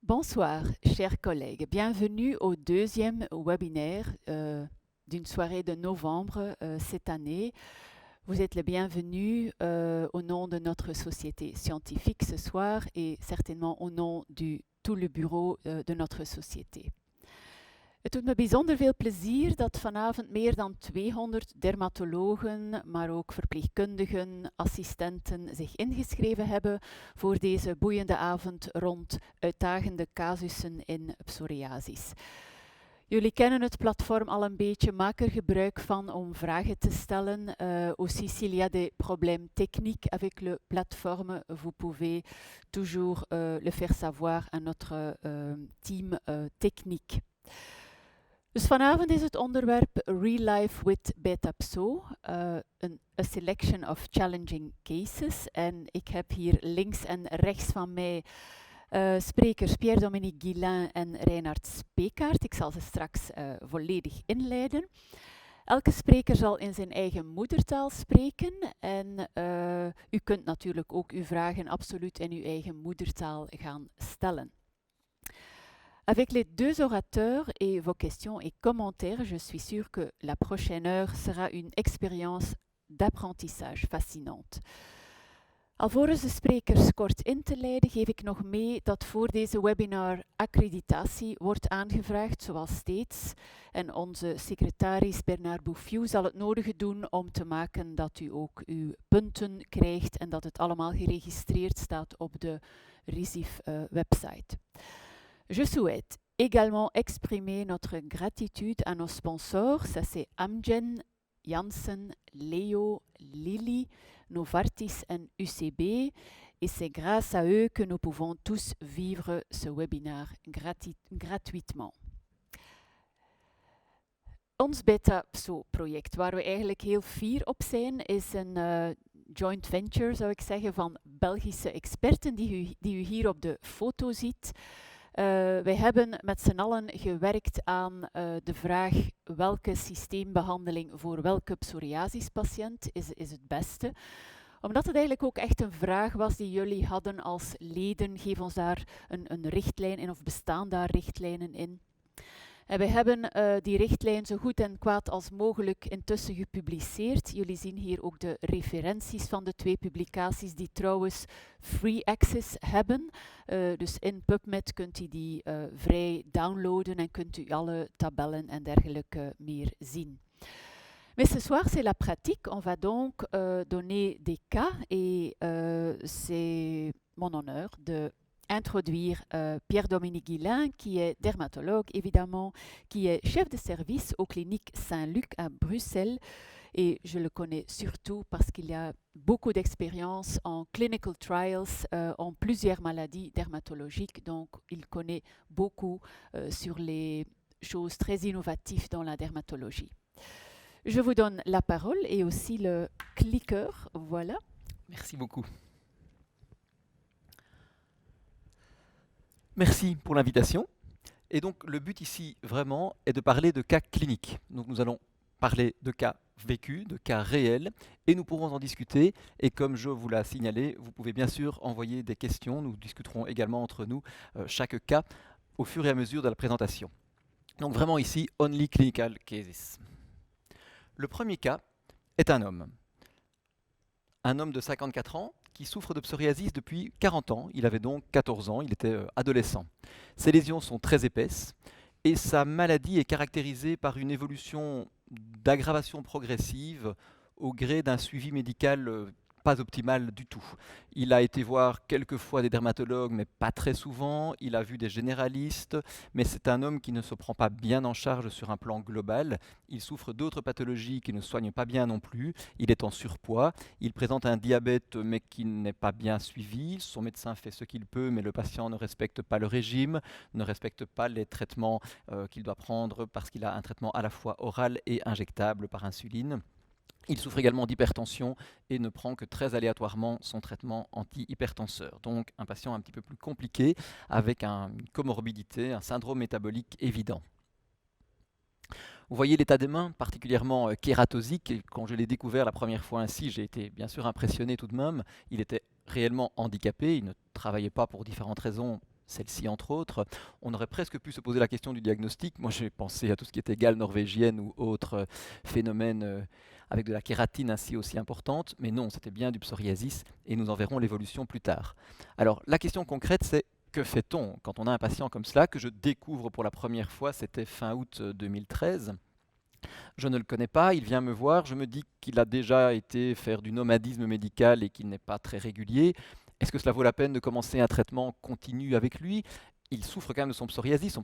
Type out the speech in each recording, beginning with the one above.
Bonsoir, chers collègues. Bienvenue au deuxième webinaire d'une soirée de novembre cette année. Vous êtes les bienvenus au nom de notre société scientifique ce soir et certainement au nom de tout le bureau de notre société. Het doet me bijzonder veel plezier dat vanavond meer dan 200 dermatologen, maar ook verpleegkundigen, assistenten zich ingeschreven hebben voor deze boeiende avond rond uitdagende casussen in psoriasis. Jullie kennen het platform al een beetje, maak er gebruik van om vragen te stellen. Aussi s'il y a des problèmes techniques avec le plateforme, vous pouvez toujours le faire savoir à notre team technique. Dus vanavond is het onderwerp Real Life with Beta-Pso, a selection of challenging cases. En ik heb hier links en rechts van mij sprekers Pierre-Dominique Guillain en Reinhard Speekaert. Ik zal ze straks volledig inleiden. Elke spreker zal in zijn eigen moedertaal spreken en u kunt natuurlijk ook uw vragen absoluut in uw eigen moedertaal gaan stellen. Avec les deux orateurs et vos questions et commentaires, je suis sûre que la prochaine heure sera une expérience d'apprentissage fascinante. Alvorens de sprekers kort in te leiden, geef ik nog mee dat voor deze webinar accreditatie wordt aangevraagd, zoals steeds. En onze secretaris Bernard Bouffiou zal het nodige doen om te maken dat u ook uw punten krijgt en dat het allemaal geregistreerd staat op de RISIF website. Je souhaite également exprimer notre gratitude à nos sponsors, ça c'est Amgen, Janssen, Leo, Lilly, Novartis en UCB. Et c'est grâce à eux que nous pouvons tous vivre ce webinaire gratuitement. Ons Beta-Pso-project, waar we eigenlijk heel fier op zijn, is een joint venture, zou ik zeggen, van Belgische experten die u hier op de foto ziet. Wij hebben met z'n allen gewerkt aan de vraag welke systeembehandeling voor welke psoriasispatiënt is het beste. Omdat het eigenlijk ook echt een vraag was die jullie hadden als leden, geef ons daar een richtlijn in of bestaan daar richtlijnen in. En wij hebben die richtlijn zo goed en kwaad als mogelijk intussen gepubliceerd. Jullie zien hier ook de referenties van de twee publicaties die trouwens free access hebben. Dus in PubMed kunt u die vrij downloaden en kunt u alle tabellen en dergelijke meer zien. Mais ce soir, c'est la pratique. On va donc donner des cas et c'est mon honneur de introduire Pierre-Dominique Guillain, qui est dermatologue évidemment, qui est chef de service aux cliniques Saint-Luc à Bruxelles. Et je le connais surtout parce qu'il a beaucoup d'expérience en clinical trials, en plusieurs maladies dermatologiques. Donc, il connaît beaucoup sur les choses très innovatives dans la dermatologie. Je vous donne la parole et aussi le clicker. Voilà. Merci beaucoup. Merci pour l'invitation. Et donc le but ici vraiment est de parler de cas cliniques. Donc nous allons parler de cas vécus, de cas réels, et nous pourrons en discuter. Et comme je vous l'ai signalé, vous pouvez bien sûr envoyer des questions. Nous discuterons également entre nous chaque cas au fur et à mesure de la présentation. Donc vraiment ici, only clinical cases. Le premier cas est un homme de 54 ans, qui souffre de psoriasis depuis 40 ans. Il avait donc 14 ans, il était adolescent. Ses lésions sont très épaisses et sa maladie est caractérisée par une évolution d'aggravation progressive au gré d'un suivi médical pas optimal du tout. Il a été voir quelques fois des dermatologues, mais pas très souvent. Il a vu des généralistes, mais c'est un homme qui ne se prend pas bien en charge sur un plan global. Il souffre d'autres pathologies qui ne soignent pas bien non plus. Il est en surpoids. Il présente un diabète, mais qui n'est pas bien suivi. Son médecin fait ce qu'il peut, mais le patient ne respecte pas le régime, ne respecte pas les traitements qu'il doit prendre parce qu'il a un traitement à la fois oral et injectable par insuline. Il souffre également d'hypertension et ne prend que très aléatoirement son traitement anti-hypertenseur. Donc un patient un petit peu plus compliqué avec une comorbidité, un syndrome métabolique évident. Vous voyez l'état des mains particulièrement kératosique. Et quand je l'ai découvert la première fois ainsi, j'ai été bien sûr impressionné tout de même. Il était réellement handicapé, il ne travaillait pas pour différentes raisons celle-ci entre autres, on aurait presque pu se poser la question du diagnostic. Moi, j'ai pensé à tout ce qui était gale norvégienne ou autres phénomènes avec de la kératine ainsi aussi importante, mais non, c'était bien du psoriasis et nous en verrons l'évolution plus tard. Alors, la question concrète, c'est que fait-on quand on a un patient comme cela que je découvre pour la première fois, c'était fin août 2013. Je ne le connais pas, il vient me voir, je me dis qu'il a déjà été faire du nomadisme médical et qu'il n'est pas très régulier. Est-ce que cela vaut la peine de commencer un traitement continu avec lui? Il souffre quand même de son psoriasis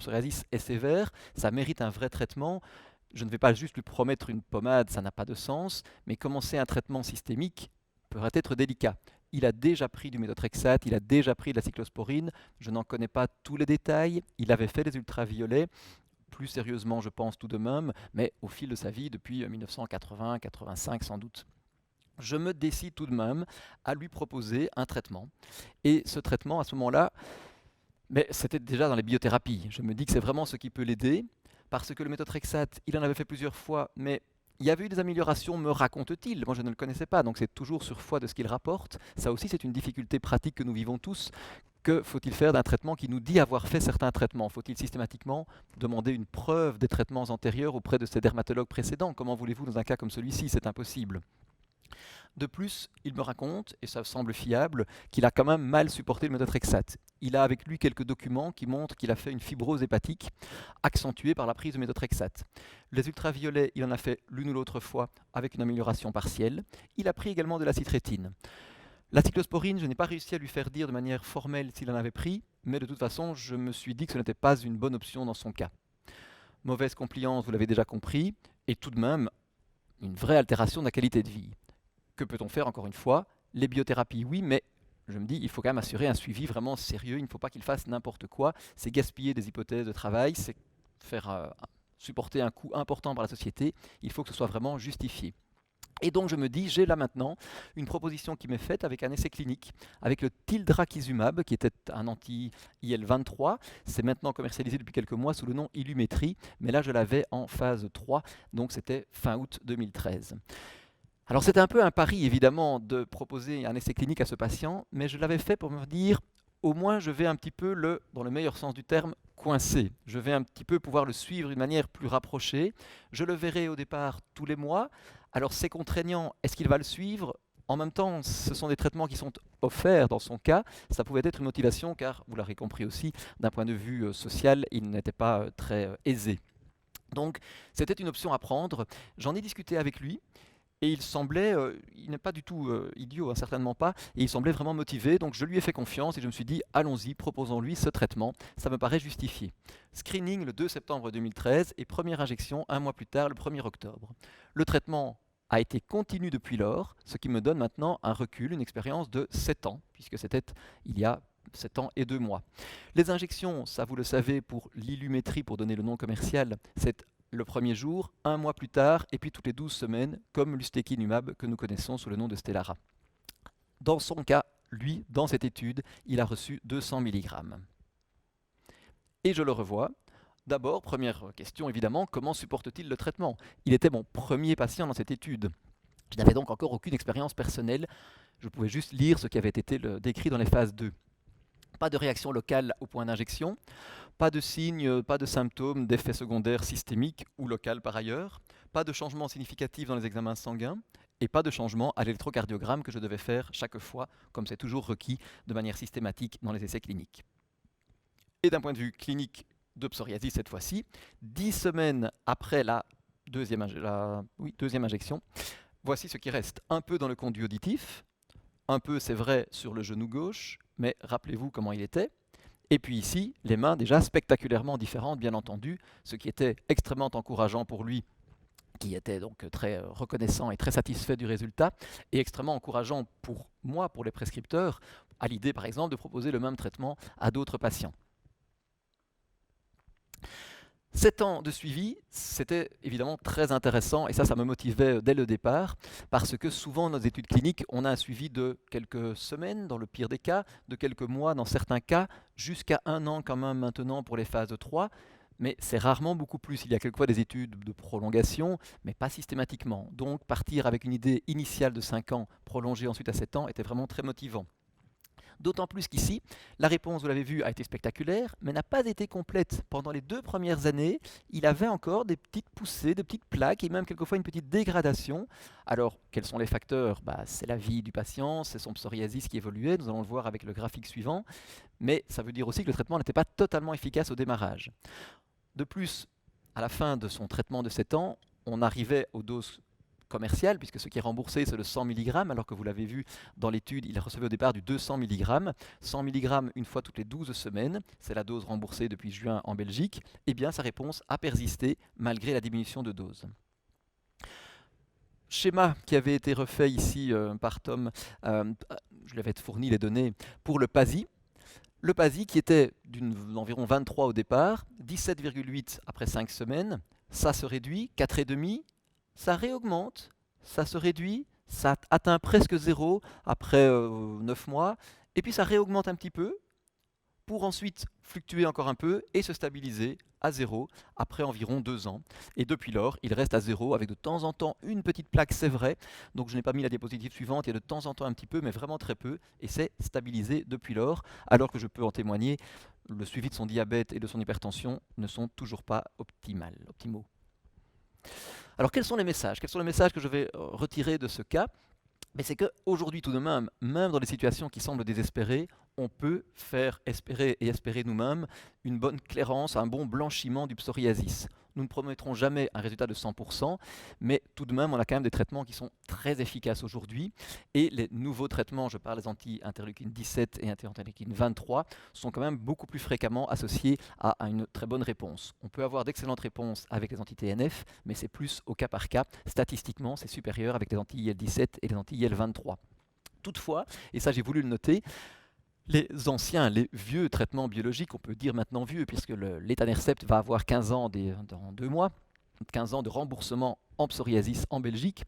est sévère, ça mérite un vrai traitement. Je ne vais pas juste lui promettre une pommade, ça n'a pas de sens, mais commencer un traitement systémique pourrait être délicat. Il a déjà pris du méthotrexate, il a déjà pris de la cyclosporine, je n'en connais pas tous les détails, il avait fait des ultraviolets, plus sérieusement je pense tout de même, mais au fil de sa vie depuis 1980-85 sans doute. Je me décide tout de même à lui proposer un traitement. Et ce traitement, à ce moment-là, mais c'était déjà dans les biothérapies. Je me dis que c'est vraiment ce qui peut l'aider, parce que le méthotrexate, il en avait fait plusieurs fois, mais il y avait eu des améliorations, me raconte-t-il. Moi, je ne le connaissais pas, donc c'est toujours sur foi de ce qu'il rapporte. Ça aussi, c'est une difficulté pratique que nous vivons tous. Que faut-il faire d'un traitement qui nous dit avoir fait certains traitements? Faut-il systématiquement demander une preuve des traitements antérieurs auprès de ses dermatologues précédents? Comment voulez-vous dans un cas comme celui-ci? C'est impossible. De plus, il me raconte, et ça semble fiable, qu'il a quand même mal supporté le méthotrexate. Il a avec lui quelques documents qui montrent qu'il a fait une fibrose hépatique accentuée par la prise de méthotrexate. Les ultraviolets, il en a fait l'une ou l'autre fois avec une amélioration partielle. Il a pris également de la citrétine. La cyclosporine, je n'ai pas réussi à lui faire dire de manière formelle s'il en avait pris, mais de toute façon, je me suis dit que ce n'était pas une bonne option dans son cas. Mauvaise compliance, vous l'avez déjà compris, et tout de même une vraie altération de la qualité de vie. Que peut-on faire encore une fois? Les biothérapies, oui, mais je me dis, il faut quand même assurer un suivi vraiment sérieux. Il ne faut pas qu'il fasse n'importe quoi. C'est gaspiller des hypothèses de travail, c'est faire supporter un coût important par la société. Il faut que ce soit vraiment justifié. Et donc je me dis, j'ai là maintenant une proposition qui m'est faite avec un essai clinique, avec le tildrakizumab, qui était un anti-IL-23. C'est maintenant commercialisé depuis quelques mois sous le nom Ilumetri, mais là je l'avais en phase 3, donc c'était fin août 2013. Alors c'était un peu un pari évidemment de proposer un essai clinique à ce patient, mais je l'avais fait pour me dire au moins je vais un petit peu dans le meilleur sens du terme, coincer. Je vais un petit peu pouvoir le suivre d'une manière plus rapprochée. Je le verrai au départ tous les mois. Alors c'est contraignant, est-ce qu'il va le suivre? En même temps, ce sont des traitements qui sont offerts dans son cas. Ça pouvait être une motivation car, vous l'aurez compris aussi, d'un point de vue social, il n'était pas très aisé. Donc c'était une option à prendre. J'en ai discuté avec lui. Et il semblait, il n'est pas du tout idiot, hein, certainement pas, et il semblait vraiment motivé, donc je lui ai fait confiance et je me suis dit, allons-y, proposons-lui ce traitement, ça me paraît justifié. Screening le 2 septembre 2013 et première injection un mois plus tard, le 1er octobre. Le traitement a été continu depuis lors, ce qui me donne maintenant un recul, une expérience de 7 ans, puisque c'était il y a 7 ans et 2 mois. Les injections, ça vous le savez, pour l'Ilumetri, pour donner le nom commercial, c'est le premier jour, un mois plus tard, et puis toutes les 12 semaines, comme l'ustekinumab que nous connaissons sous le nom de Stelara. Dans son cas, lui, dans cette étude, il a reçu 200 mg. Et je le revois. D'abord, première question évidemment, comment supporte-t-il le traitement? Il était mon premier patient dans cette étude. Je n'avais donc encore aucune expérience personnelle. Je pouvais juste lire ce qui avait été décrit dans les phases 2. Pas de réaction locale au point d'injection, pas de signes, pas de symptômes d'effets secondaires systémiques ou locaux par ailleurs, pas de changement significatif dans les examens sanguins et pas de changement à l'électrocardiogramme que je devais faire chaque fois, comme c'est toujours requis de manière systématique dans les essais cliniques. Et d'un point de vue clinique de psoriasis cette fois-ci, 10 semaines après la deuxième injection, voici ce qui reste. Un peu dans le conduit auditif, un peu c'est vrai sur le genou gauche, mais rappelez-vous comment il était. Et puis ici, les mains déjà spectaculairement différentes, bien entendu, ce qui était extrêmement encourageant pour lui, qui était donc très reconnaissant et très satisfait du résultat, et extrêmement encourageant pour moi, pour les prescripteurs, à l'idée par exemple de proposer le même traitement à d'autres patients. 7 ans de suivi, c'était évidemment très intéressant et ça me motivait dès le départ parce que souvent dans nos études cliniques, on a un suivi de quelques semaines dans le pire des cas, de quelques mois dans certains cas, jusqu'à 1 an quand même maintenant pour les phases 3, mais c'est rarement beaucoup plus. Il y a quelquefois des études de prolongation, mais pas systématiquement. Donc partir avec une idée initiale de 5 ans, prolongée ensuite à 7 ans, était vraiment très motivant. D'autant plus qu'ici, la réponse, vous l'avez vu, a été spectaculaire, mais n'a pas été complète. Pendant les 2 premières années, il avait encore des petites poussées, des petites plaques et même quelquefois une petite dégradation. Alors, quels sont les facteurs? C'est la vie du patient, c'est son psoriasis qui évoluait, nous allons le voir avec le graphique suivant, mais ça veut dire aussi que le traitement n'était pas totalement efficace au démarrage. De plus, à la fin de son traitement de 7 ans, on arrivait aux doses commercial, puisque ce qui est remboursé, c'est le 100 mg, alors que vous l'avez vu dans l'étude, il recevait au départ du 200 mg. 100 mg une fois toutes les 12 semaines, c'est la dose remboursée depuis juin en Belgique. Eh bien, sa réponse a persisté malgré la diminution de dose. Schéma qui avait été refait ici par Tom, je lui avais fourni les données pour le PASI. Le PASI qui était d'environ 23 au départ, 17,8 après 5 semaines, ça se réduit, 4,5, ça réaugmente, ça se réduit, ça atteint presque 0 après 9 mois, et puis ça réaugmente un petit peu, pour ensuite fluctuer encore un peu et se stabiliser à 0 après environ 2 ans. Et depuis lors, il reste à 0 avec de temps en temps une petite plaque, c'est vrai. Donc je n'ai pas mis la diapositive suivante, il y a de temps en temps un petit peu, mais vraiment très peu, et c'est stabilisé depuis lors, alors que je peux en témoigner, le suivi de son diabète et de son hypertension ne sont toujours pas optimaux. Alors quels sont les messages? Quels sont les messages que je vais retirer de ce cas? Mais c'est qu'aujourd'hui tout de même, même dans des situations qui semblent désespérées, on peut faire espérer et espérer nous-mêmes une bonne clairance, un bon blanchiment du psoriasis. Nous ne promettrons jamais un résultat de 100%, mais tout de même, on a quand même des traitements qui sont très efficaces aujourd'hui. Et les nouveaux traitements, je parle des anti-interleukine 17 et anti-interleukine 23, sont quand même beaucoup plus fréquemment associés à une très bonne réponse. On peut avoir d'excellentes réponses avec les anti-TNF, mais c'est plus au cas par cas. Statistiquement, c'est supérieur avec les anti-IL-17 et les anti-IL-23. Toutefois, et ça j'ai voulu le noter, les anciens, les vieux traitements biologiques, on peut dire maintenant vieux, puisque l'étanercept va avoir 15 ans dans 2 mois, 15 ans de remboursement en psoriasis en Belgique,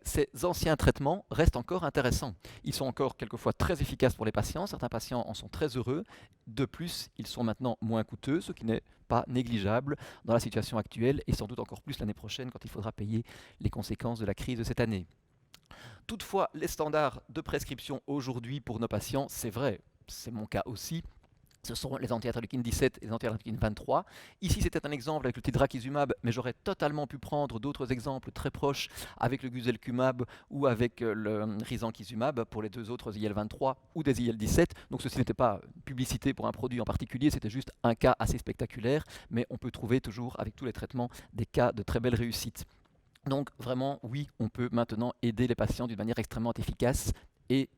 ces anciens traitements restent encore intéressants. Ils sont encore quelquefois très efficaces pour les patients, certains patients en sont très heureux. De plus, ils sont maintenant moins coûteux, ce qui n'est pas négligeable dans la situation actuelle, et sans doute encore plus l'année prochaine quand il faudra payer les conséquences de la crise de cette année. Toutefois, les standards de prescription aujourd'hui pour nos patients, c'est vrai, c'est mon cas aussi, ce sont les anti-interleukine 17 et les anti-interleukine 23. Ici, c'était un exemple avec le tildrakizumab, mais j'aurais totalement pu prendre d'autres exemples très proches avec le guselkumab ou avec le risankizumab pour les 2 autres IL-23 ou des IL-17. Donc ceci n'était pas publicité pour un produit en particulier, c'était juste un cas assez spectaculaire, mais on peut trouver toujours avec tous les traitements des cas de très belle réussite. Donc vraiment, oui, on peut maintenant aider les patients d'une manière extrêmement efficace et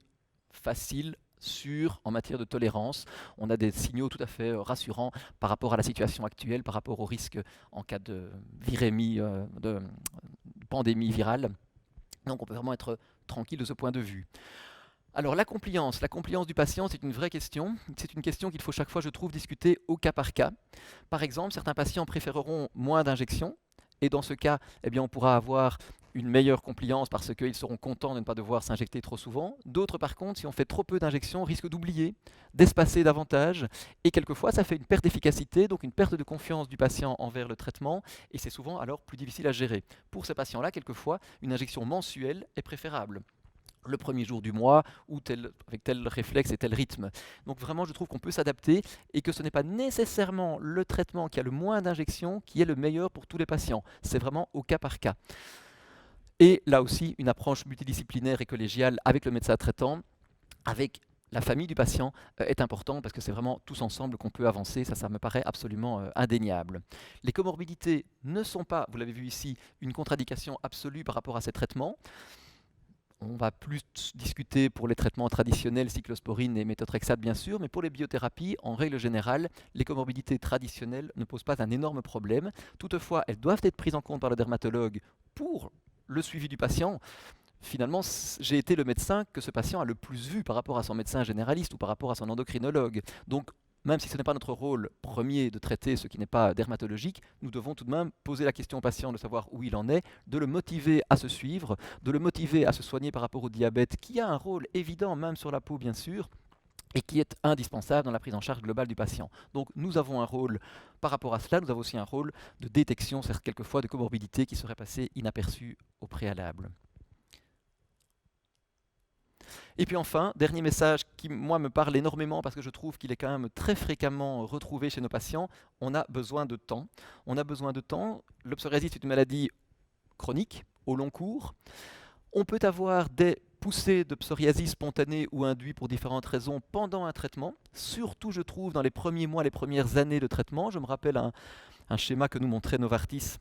facile, sûre en matière de tolérance. On a des signaux tout à fait rassurants par rapport à la situation actuelle, par rapport au risque en cas de virémie, de pandémie virale. Donc on peut vraiment être tranquille de ce point de vue. Alors la compliance du patient, c'est une vraie question. C'est une question qu'il faut chaque fois, je trouve, discuter au cas par cas. Par exemple, certains patients préféreront moins d'injections. Et dans ce cas, eh bien, on pourra avoir une meilleure compliance parce qu'ils seront contents de ne pas devoir s'injecter trop souvent. D'autres, par contre, si on fait trop peu d'injections, risquent d'oublier, d'espacer davantage. Et quelquefois, ça fait une perte d'efficacité, donc une perte de confiance du patient envers le traitement. Et c'est souvent alors plus difficile à gérer. Pour ces patients-là, quelquefois, une injection mensuelle est préférable. Le premier jour du mois, ou avec tel réflexe et tel rythme. Donc vraiment, je trouve qu'on peut s'adapter et que ce n'est pas nécessairement le traitement qui a le moins d'injections qui est le meilleur pour tous les patients. C'est vraiment au cas par cas. Et là aussi, une approche multidisciplinaire et collégiale avec le médecin traitant, avec la famille du patient, est important parce que c'est vraiment tous ensemble qu'on peut avancer. Ça me paraît absolument indéniable. Les comorbidités ne sont pas, vous l'avez vu ici, une contre-indication absolue par rapport à ces traitements. On va plus discuter pour les traitements traditionnels, cyclosporine et méthotrexate bien sûr, mais pour les biothérapies, en règle générale, les comorbidités traditionnelles ne posent pas un énorme problème. Toutefois, elles doivent être prises en compte par le dermatologue pour le suivi du patient. Finalement, j'ai été le médecin que ce patient a le plus vu par rapport à son médecin généraliste ou par rapport à son endocrinologue. Donc, même si ce n'est pas notre rôle premier de traiter ce qui n'est pas dermatologique, nous devons tout de même poser la question au patient de savoir où il en est, de le motiver à se suivre, de le motiver à se soigner par rapport au diabète, qui a un rôle évident même sur la peau bien sûr, et qui est indispensable dans la prise en charge globale du patient. Donc nous avons un rôle par rapport à cela, nous avons aussi un rôle de détection, certes quelquefois, de comorbidités qui seraient passées inaperçues au préalable. Et puis enfin, dernier message qui, moi, me parle énormément parce que je trouve qu'il est quand même très fréquemment retrouvé chez nos patients, on a besoin de temps. On a besoin de temps. Le psoriasis est une maladie chronique, au long cours. On peut avoir des poussées de psoriasis spontanées ou induites pour différentes raisons pendant un traitement, surtout je trouve dans les premiers mois, les premières années de traitement. Je me rappelle un schéma que nous montrait Novartis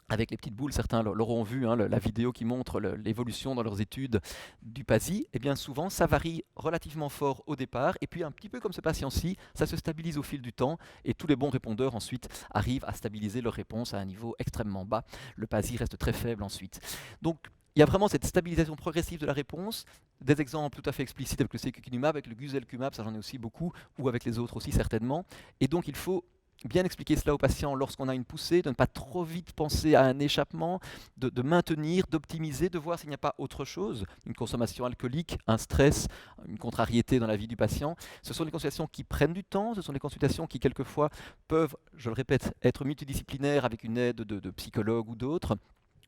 avec les petites boules, certains l'auront vu, hein, la vidéo qui montre l'évolution dans leurs études du PASI, et bien souvent ça varie relativement fort au départ, et puis un petit peu comme ce patient-ci, ça se stabilise au fil du temps, et tous les bons répondeurs ensuite arrivent à stabiliser leur réponse à un niveau extrêmement bas. Le PASI reste très faible ensuite. Donc il y a vraiment cette stabilisation progressive de la réponse, des exemples tout à fait explicites avec le secukinumab, avec le guselkumab, ça j'en ai aussi beaucoup, ou avec les autres aussi certainement, et donc il faut bien expliquer cela aux patients lorsqu'on a une poussée, de ne pas trop vite penser à un échappement, de maintenir, d'optimiser, de voir s'il n'y a pas autre chose, une consommation alcoolique, un stress, une contrariété dans la vie du patient. Ce sont des consultations qui prennent du temps, ce sont des consultations qui quelquefois peuvent, je le répète, être multidisciplinaires avec une aide de psychologues ou d'autres.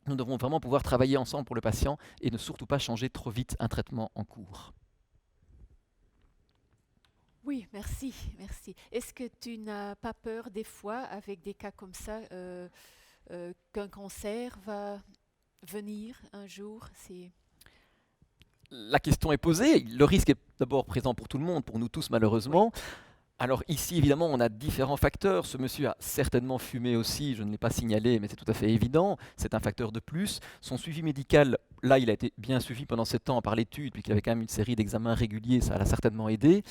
Nous devons vraiment pouvoir travailler ensemble pour le patient et ne surtout pas changer trop vite un traitement en cours. Oui, merci, merci. Est-ce que tu n'as pas peur des fois, avec des cas comme ça, qu'un cancer va venir un jour? La question est posée, le risque est d'abord présent pour tout le monde, pour nous tous malheureusement. Oui. Alors ici, évidemment, on a différents facteurs. Ce monsieur a certainement fumé aussi, je ne l'ai pas signalé, mais c'est tout à fait évident. C'est un facteur de plus. Son suivi médical, là, il a été bien suivi pendant 7 ans par l'étude, puisqu'il avait quand même une série d'examens réguliers, ça l'a certainement aidé.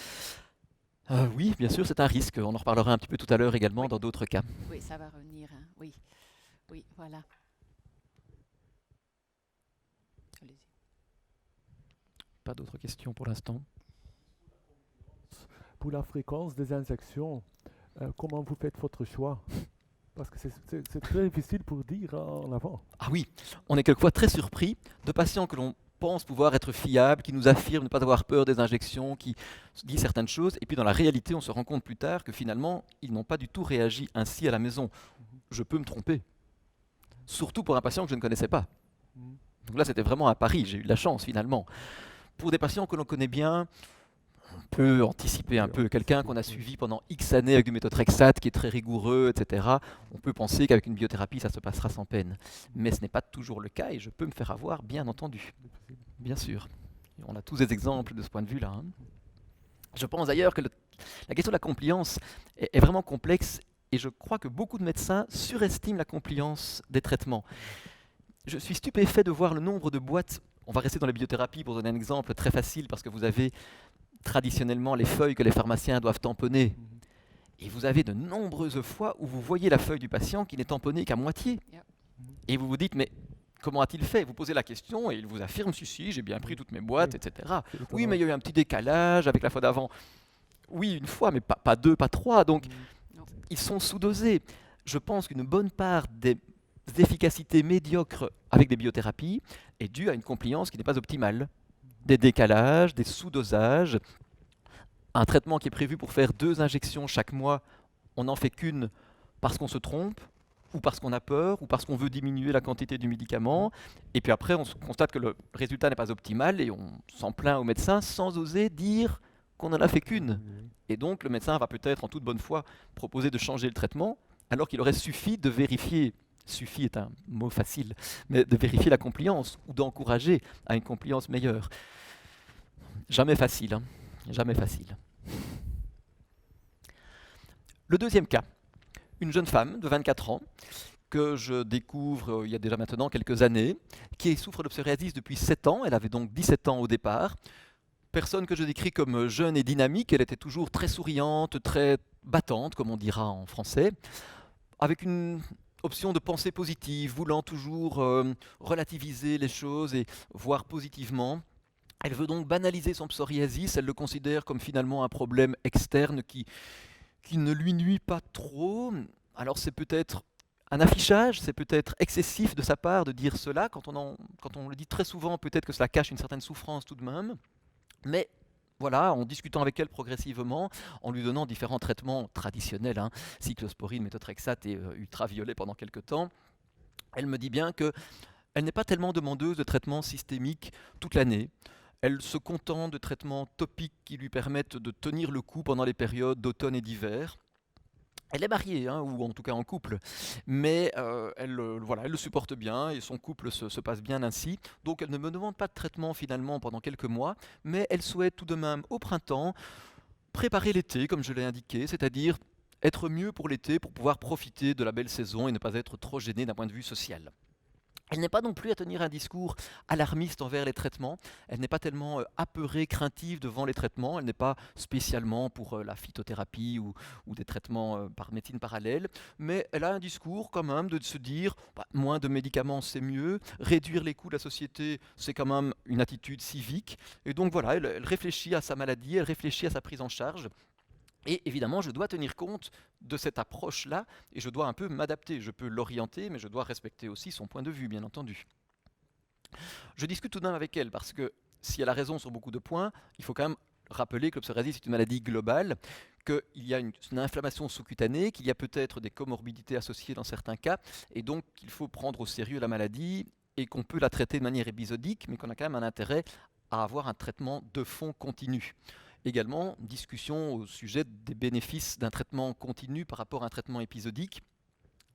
Oui, bien sûr, c'est un risque. On en reparlera un petit peu tout à l'heure également dans d'autres cas. Oui, ça va revenir. Hein. Oui, oui, voilà. Allez-y. Pas d'autres questions pour l'instant. Pour la fréquence des injections, comment vous faites votre choix? Parce que c'est très difficile pour dire en avant. Ah oui, on est quelquefois très surpris de patients que l'on pense pouvoir être fiables, qui nous affirment ne pas avoir peur des injections, qui disent certaines choses, et puis dans la réalité, on se rend compte plus tard que finalement, ils n'ont pas du tout réagi ainsi à la maison. Je peux me tromper. Surtout pour un patient que je ne connaissais pas. Donc là, c'était vraiment un pari, j'ai eu de la chance finalement. Pour des patients que l'on connaît bien, on peut anticiper un peu. Quelqu'un qu'on a suivi pendant X années avec du méthotrexate qui est très rigoureux, etc., on peut penser qu'avec une biothérapie, ça se passera sans peine. Mais ce n'est pas toujours le cas et je peux me faire avoir, bien entendu. Bien sûr. Et on a tous des exemples de ce point de vue-là. Hein. Je pense d'ailleurs que la question de la compliance est vraiment complexe et je crois que beaucoup de médecins surestiment la compliance des traitements. Je suis stupéfait de voir le nombre de boîtes. On va rester dans la biothérapies pour donner un exemple très facile parce que vous avez traditionnellement les feuilles que les pharmaciens doivent tamponner. Et vous avez de nombreuses fois où vous voyez la feuille du patient qui n'est tamponnée qu'à moitié. Et vous vous dites, mais comment a-t-il fait? Vous posez la question et il vous affirme, si, j'ai bien pris toutes mes boîtes, etc. Oui, mais il y a eu un petit décalage avec la fois d'avant. Oui, une fois, mais pas deux, pas trois. Donc, ils sont sous-dosés. Je pense qu'une bonne part des efficacités médiocres avec des biothérapies est due à une compliance qui n'est pas optimale. Des décalages, des sous-dosages, un traitement qui est prévu pour faire 2 injections chaque mois, on n'en fait qu'une parce qu'on se trompe, ou parce qu'on a peur, ou parce qu'on veut diminuer la quantité du médicament, et puis après on constate que le résultat n'est pas optimal, et on s'en plaint au médecin sans oser dire qu'on n'en a fait qu'une. Et donc le médecin va peut-être en toute bonne foi proposer de changer le traitement, alors qu'il aurait suffi de vérifier, suffit est un mot facile, mais de vérifier la compliance, ou d'encourager à une compliance meilleure. Jamais facile, hein. Jamais facile. Le deuxième cas, une jeune femme de 24 ans que je découvre il y a déjà maintenant quelques années, qui souffre de psoriasis depuis 7 ans, elle avait donc 17 ans au départ, personne que je décris comme jeune et dynamique, elle était toujours très souriante, très battante, comme on dira en français, avec une option de pensée positive, voulant toujours relativiser les choses et voir positivement. Elle veut donc banaliser son psoriasis, elle le considère comme finalement un problème externe qui ne lui nuit pas trop. Alors c'est peut-être un affichage, c'est peut-être excessif de sa part de dire cela, quand on le dit très souvent, peut-être que cela cache une certaine souffrance tout de même, mais voilà, en discutant avec elle progressivement, en lui donnant différents traitements traditionnels, hein, cyclosporine, méthotrexate et ultraviolet pendant quelques temps, elle me dit bien qu'elle n'est pas tellement demandeuse de traitements systémiques toute l'année. Elle se contente de traitements topiques qui lui permettent de tenir le coup pendant les périodes d'automne et d'hiver. Elle est mariée, hein, ou en tout cas en couple, mais voilà, elle le supporte bien et son couple se passe bien ainsi. Donc elle ne me demande pas de traitement finalement pendant quelques mois, mais elle souhaite tout de même au printemps préparer l'été, comme je l'ai indiqué, c'est-à-dire être mieux pour l'été pour pouvoir profiter de la belle saison et ne pas être trop gênée d'un point de vue social. Elle n'est pas non plus à tenir un discours alarmiste envers les traitements, elle n'est pas tellement apeurée, craintive devant les traitements, elle n'est pas spécialement pour la phytothérapie ou des traitements par médecine parallèle, mais elle a un discours quand même de se dire moins de médicaments c'est mieux, réduire les coûts de la société c'est quand même une attitude civique, et donc voilà, elle réfléchit à sa maladie, elle réfléchit à sa prise en charge. Et évidemment, je dois tenir compte de cette approche-là et je dois un peu m'adapter. Je peux l'orienter, mais je dois respecter aussi son point de vue, bien entendu. Je discute tout de même avec elle parce que si elle a raison sur beaucoup de points, il faut quand même rappeler que le psoriasis est une maladie globale, qu'il y a une inflammation sous-cutanée, qu'il y a peut-être des comorbidités associées dans certains cas, et donc qu'il faut prendre au sérieux la maladie et qu'on peut la traiter de manière épisodique, mais qu'on a quand même un intérêt à avoir un traitement de fond continu. Également, discussion au sujet des bénéfices d'un traitement continu par rapport à un traitement épisodique,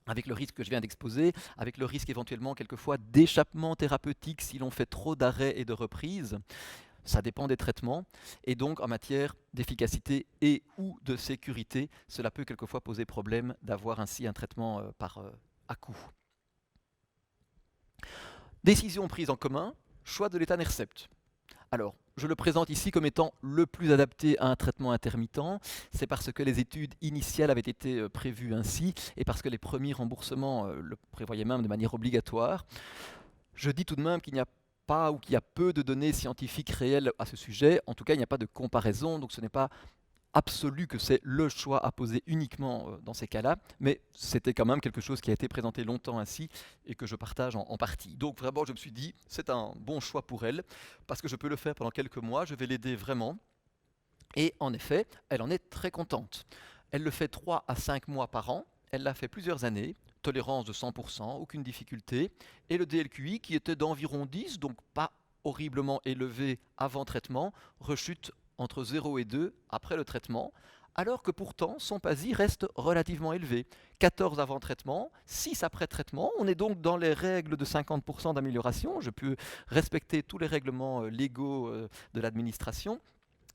avec le risque que je viens d'exposer, avec le risque éventuellement quelquefois d'échappement thérapeutique si l'on fait trop d'arrêts et de reprises. Ça dépend des traitements, et donc en matière d'efficacité et ou de sécurité, cela peut quelquefois poser problème d'avoir ainsi un traitement à coup. Décision prise en commun, choix de l'étanercept. Alors, je le présente ici comme étant le plus adapté à un traitement intermittent. C'est parce que les études initiales avaient été prévues ainsi et parce que les premiers remboursements le prévoyaient même de manière obligatoire. Je dis tout de même qu'il n'y a pas ou qu'il y a peu de données scientifiques réelles à ce sujet. En tout cas, il n'y a pas de comparaison, donc ce n'est pas absolu que c'est le choix à poser uniquement dans ces cas-là, mais c'était quand même quelque chose qui a été présenté longtemps ainsi et que je partage en partie. Donc vraiment, je me suis dit, c'est un bon choix pour elle, parce que je peux le faire pendant quelques mois, je vais l'aider vraiment. Et en effet, elle en est très contente. Elle le fait 3 à 5 mois par an, elle l'a fait plusieurs années, tolérance de 100%, aucune difficulté, et le DLQI qui était d'environ 10, donc pas horriblement élevé avant traitement, rechute entre 0 et 2 après le traitement, alors que pourtant son PASI reste relativement élevé. 14 avant traitement, 6 après traitement, on est donc dans les règles de 50% d'amélioration, je peux respecter tous les règlements légaux de l'administration,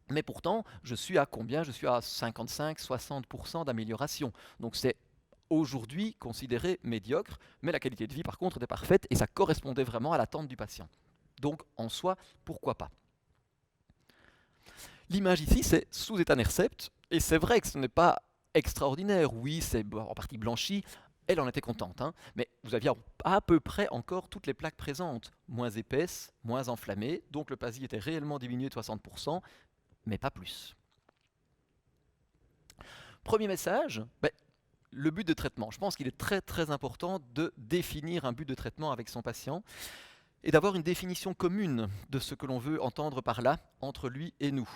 mais pourtant je suis à combien? Je suis à 55-60% d'amélioration, donc c'est aujourd'hui considéré médiocre, mais la qualité de vie par contre était parfaite et ça correspondait vraiment à l'attente du patient. Donc en soi, pourquoi pas? L'image ici, c'est sous étanercept, et c'est vrai que ce n'est pas extraordinaire. Oui, c'est en partie blanchi, elle en était contente, hein, mais vous aviez à peu près encore toutes les plaques présentes, moins épaisses, moins enflammées, donc le PASI était réellement diminué de 60%, mais pas plus. Premier message, le but de traitement. Je pense qu'il est très très important de définir un but de traitement avec son patient et d'avoir une définition commune de ce que l'on veut entendre par là, entre lui et nous.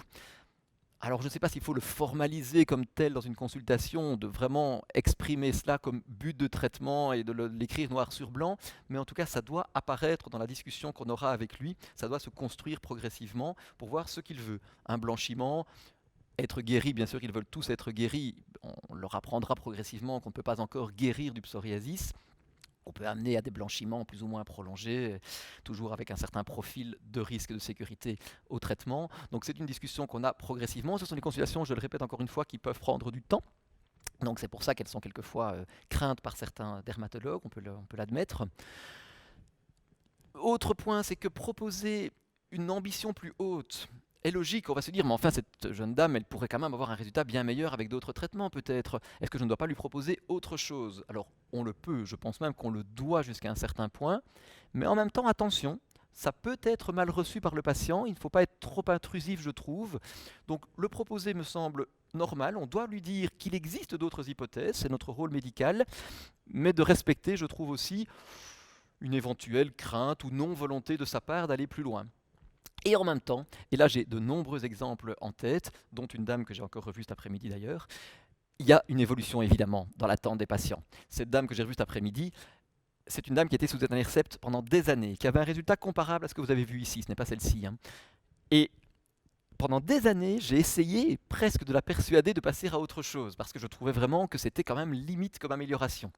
Alors je ne sais pas s'il faut le formaliser comme tel dans une consultation, de vraiment exprimer cela comme but de traitement et de l'écrire noir sur blanc, mais en tout cas ça doit apparaître dans la discussion qu'on aura avec lui, ça doit se construire progressivement pour voir ce qu'il veut. Un blanchiment, être guéri, bien sûr qu'ils veulent tous être guéris, on leur apprendra progressivement qu'on ne peut pas encore guérir du psoriasis. On peut amener à des blanchiments plus ou moins prolongés, toujours avec un certain profil de risque et de sécurité au traitement. Donc c'est une discussion qu'on a progressivement. Ce sont des consultations, je le répète encore une fois, qui peuvent prendre du temps. Donc c'est pour ça qu'elles sont quelquefois craintes par certains dermatologues, on peut l'admettre. Autre point, c'est que proposer une ambition plus haute est logique. On va se dire, mais enfin, cette jeune dame, elle pourrait quand même avoir un résultat bien meilleur avec d'autres traitements, peut-être. Est-ce que je ne dois pas lui proposer autre chose? Alors, on le peut, je pense même qu'on le doit jusqu'à un certain point, mais en même temps, attention, ça peut être mal reçu par le patient, il ne faut pas être trop intrusif, je trouve. Donc, le proposer me semble normal, on doit lui dire qu'il existe d'autres hypothèses, c'est notre rôle médical, mais de respecter, je trouve aussi, une éventuelle crainte ou non-volonté de sa part d'aller plus loin. Et en même temps, et là j'ai de nombreux exemples en tête, dont une dame que j'ai encore revue cet après-midi d'ailleurs, il y a une évolution évidemment dans l'attente des patients. Cette dame que j'ai revue cet après-midi, c'est une dame qui était sous étanercept pendant des années, qui avait un résultat comparable à ce que vous avez vu ici, ce n'est pas celle-ci, hein. Et pendant des années, j'ai essayé presque de la persuader de passer à autre chose, parce que je trouvais vraiment que c'était quand même limite comme amélioration.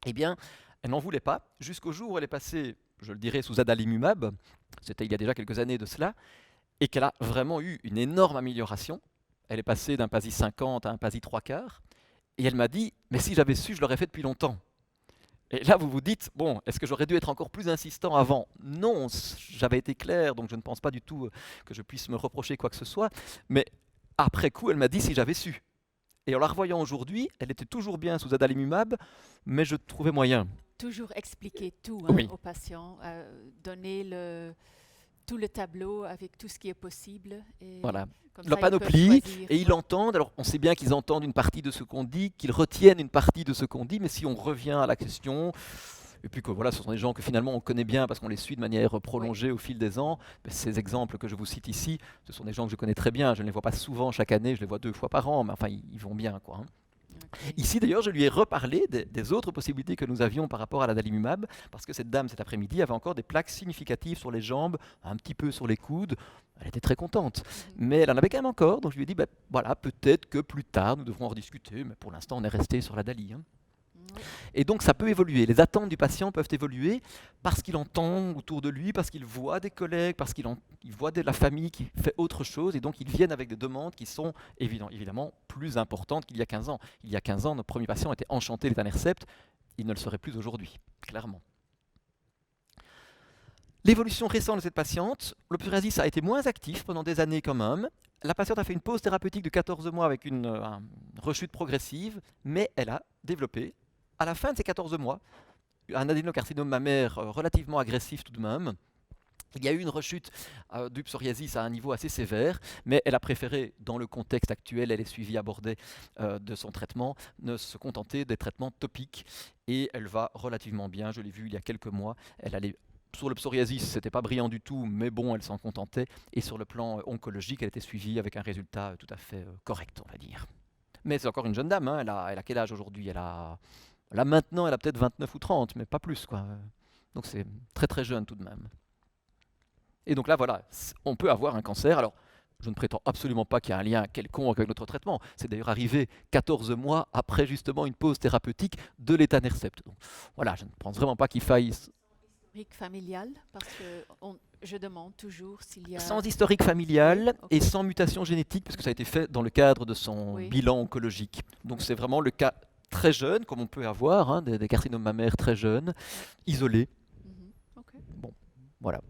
Eh bien, elle n'en voulait pas, jusqu'au jour où elle est passée, je le dirais, sous adalimumab, c'était il y a déjà quelques années de cela, et qu'elle a vraiment eu une énorme amélioration. Elle est passée d'un PASI 50 à un PASI 3/4, et elle m'a dit « mais si j'avais su, je l'aurais fait depuis longtemps ». Et là, vous vous dites, bon, est-ce que j'aurais dû être encore plus insistant avant? Non, j'avais été clair, donc je ne pense pas du tout que je puisse me reprocher quoi que ce soit. Mais après coup, elle m'a dit si j'avais su. Et en la revoyant aujourd'hui, elle était toujours bien sous adalimumab, mais je trouvais moyen. Toujours expliquer tout Oui. aux patients, donner tout le tableau avec tout ce qui est possible. Et Voilà. comme La ça, ils peuvent panoplie, choisir. et ils l'entendent. Alors, on sait bien qu'ils entendent une partie de ce qu'on dit, qu'ils retiennent une partie de ce qu'on dit, mais si on revient à la question, et puis que voilà, ce sont des gens que finalement on connaît bien parce qu'on les suit de manière prolongée au fil des ans. Ces exemples que je vous cite ici, ce sont des gens que je connais très bien. Je ne les vois pas souvent chaque année, je les vois 2 fois par an, mais enfin, ils vont bien, quoi. Ok. Ici, d'ailleurs, je lui ai reparlé des autres possibilités que nous avions par rapport à l'adalimumab, parce que cette dame, cet après-midi, avait encore des plaques significatives sur les jambes, un petit peu sur les coudes. Elle était très contente, mais elle en avait quand même encore, donc je lui ai dit, ben, voilà, peut-être que plus tard, nous devrons en rediscuter, mais pour l'instant, on est resté sur la DALI. Oui. Et donc, ça peut évoluer. Les attentes du patient peuvent évoluer parce qu'il entend autour de lui, parce qu'il voit des collègues, parce qu'il voit de la famille qui fait autre chose, et donc ils viennent avec des demandes qui sont évidemment plus importantes qu'il y a 15 ans. Il y a 15 ans, notre premier patient était enchanté l'étanercept, il ne le serait plus aujourd'hui, clairement. L'évolution récente de cette patiente, le psoriasis a été moins actif pendant des années quand même. La patiente a fait une pause thérapeutique de 14 mois avec une rechute progressive, mais elle a développé, à la fin de ces 14 mois, un adénocarcinome mammaire relativement agressif tout de même. Il y a eu une rechute du psoriasis à un niveau assez sévère, mais elle a préféré, dans le contexte actuel, elle est suivie, abordée de son traitement, ne se contenter des traitements topiques. Et elle va relativement bien, je l'ai vu il y a quelques mois. Elle allait sur le psoriasis, c'était pas brillant du tout, mais bon, elle s'en contentait. Et sur le plan oncologique, elle était suivie avec un résultat tout à fait correct, on va dire. Mais c'est encore une jeune dame, hein, elle a quel âge aujourd'hui? Là maintenant, elle a peut-être 29 ou 30, mais pas plus, quoi. Donc c'est très très jeune tout de même. Et donc là, voilà, on peut avoir un cancer. Alors, je ne prétends absolument pas qu'il y a un lien quelconque avec notre traitement. C'est d'ailleurs arrivé 14 mois après justement une pause thérapeutique de l'étanercept. Donc voilà, je ne pense vraiment pas qu'il faille... Historique familial, parce que je demande toujours s'il y a... Sans historique familial Oui, ok. et sans mutation génétique, parce que ça a été fait dans le cadre de son Oui. bilan oncologique. Donc c'est vraiment le cas très jeune, comme on peut avoir, hein, des carcinomes mammaires très jeunes, isolés. Mhm. Ok. Bon, voilà.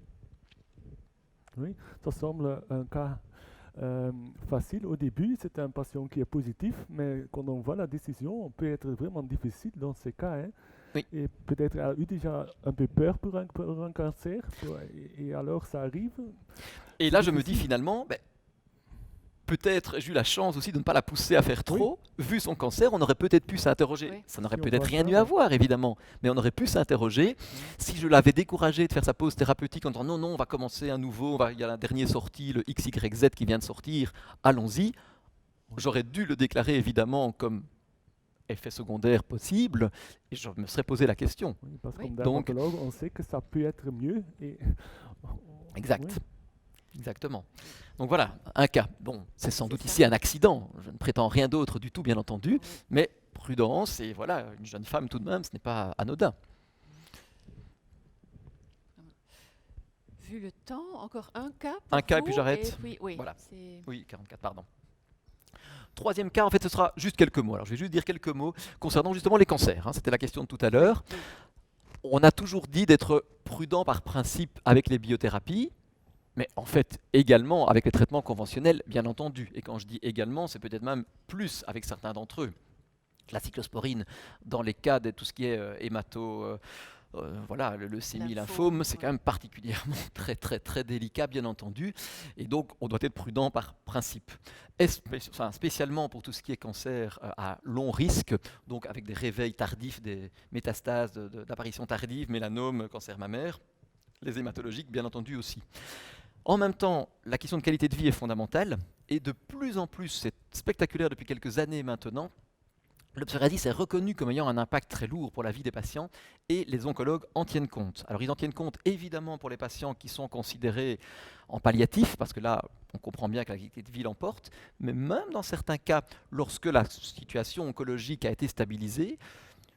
Oui, ça semble un cas facile au début. C'est un patient qui est positif, mais quand on voit la décision, on peut être vraiment difficile dans ces cas. Hein. Oui. Et peut-être a eu déjà un peu peur pour un cancer, et alors ça arrive. Et là, je me dis finalement, ben, peut-être j'ai eu la chance aussi de ne pas la pousser à faire trop. Vu son cancer, on aurait peut-être pu s'interroger. Oui. Ça n'aurait Si on peut-être voit rien ça, eu à voir, évidemment, mais on aurait pu s'interroger. Si je l'avais découragé de faire sa pause thérapeutique en disant non, non, on va commencer à nouveau, il y a la dernière sortie, le XYZ qui vient de sortir, allons-y, j'aurais dû le déclarer évidemment comme effet secondaire possible, et je me serais posé la question. Oui, parce que Oui. comme Donc- dermatologue, on sait que ça peut être mieux. Et Exact. Oui. Exactement. Donc voilà, un cas. Bon, c'est sans doute ici un accident. Je ne prétends rien d'autre du tout, bien entendu, mais prudence, et voilà, une jeune femme tout de même, ce n'est pas anodin. Vu le temps, encore un cas. Un cas et vous, puis j'arrête. Oui, Voilà. c'est... Oui, 44, pardon. Troisième cas, en fait, ce sera juste quelques mots. Alors, je vais juste dire quelques mots concernant justement les cancers. Hein. C'était la question de tout à l'heure. Oui. On a toujours dit d'être prudent par principe avec les biothérapies, mais en fait également avec les traitements conventionnels, bien entendu. Et quand je dis également, c'est peut-être même plus avec certains d'entre eux. La cyclosporine, dans les cas de tout ce qui est voilà, le leucémie, lymphome, c'est quand même particulièrement très très très délicat, bien entendu. Et donc, on doit être prudent par principe. Spécialement pour tout ce qui est cancer à long risque, donc avec des réveils tardifs, des métastases d'apparition tardive, mélanome, cancer mammaire, les hématologiques, bien entendu aussi. En même temps, la question de qualité de vie est fondamentale, et de plus en plus, c'est spectaculaire depuis quelques années maintenant, Le psoriasis est reconnu comme ayant un impact très lourd pour la vie des patients et les oncologues en tiennent compte. Alors ils en tiennent compte évidemment pour les patients qui sont considérés en palliatif, parce que là on comprend bien que la qualité de vie l'emporte, mais même dans certains cas, lorsque la situation oncologique a été stabilisée,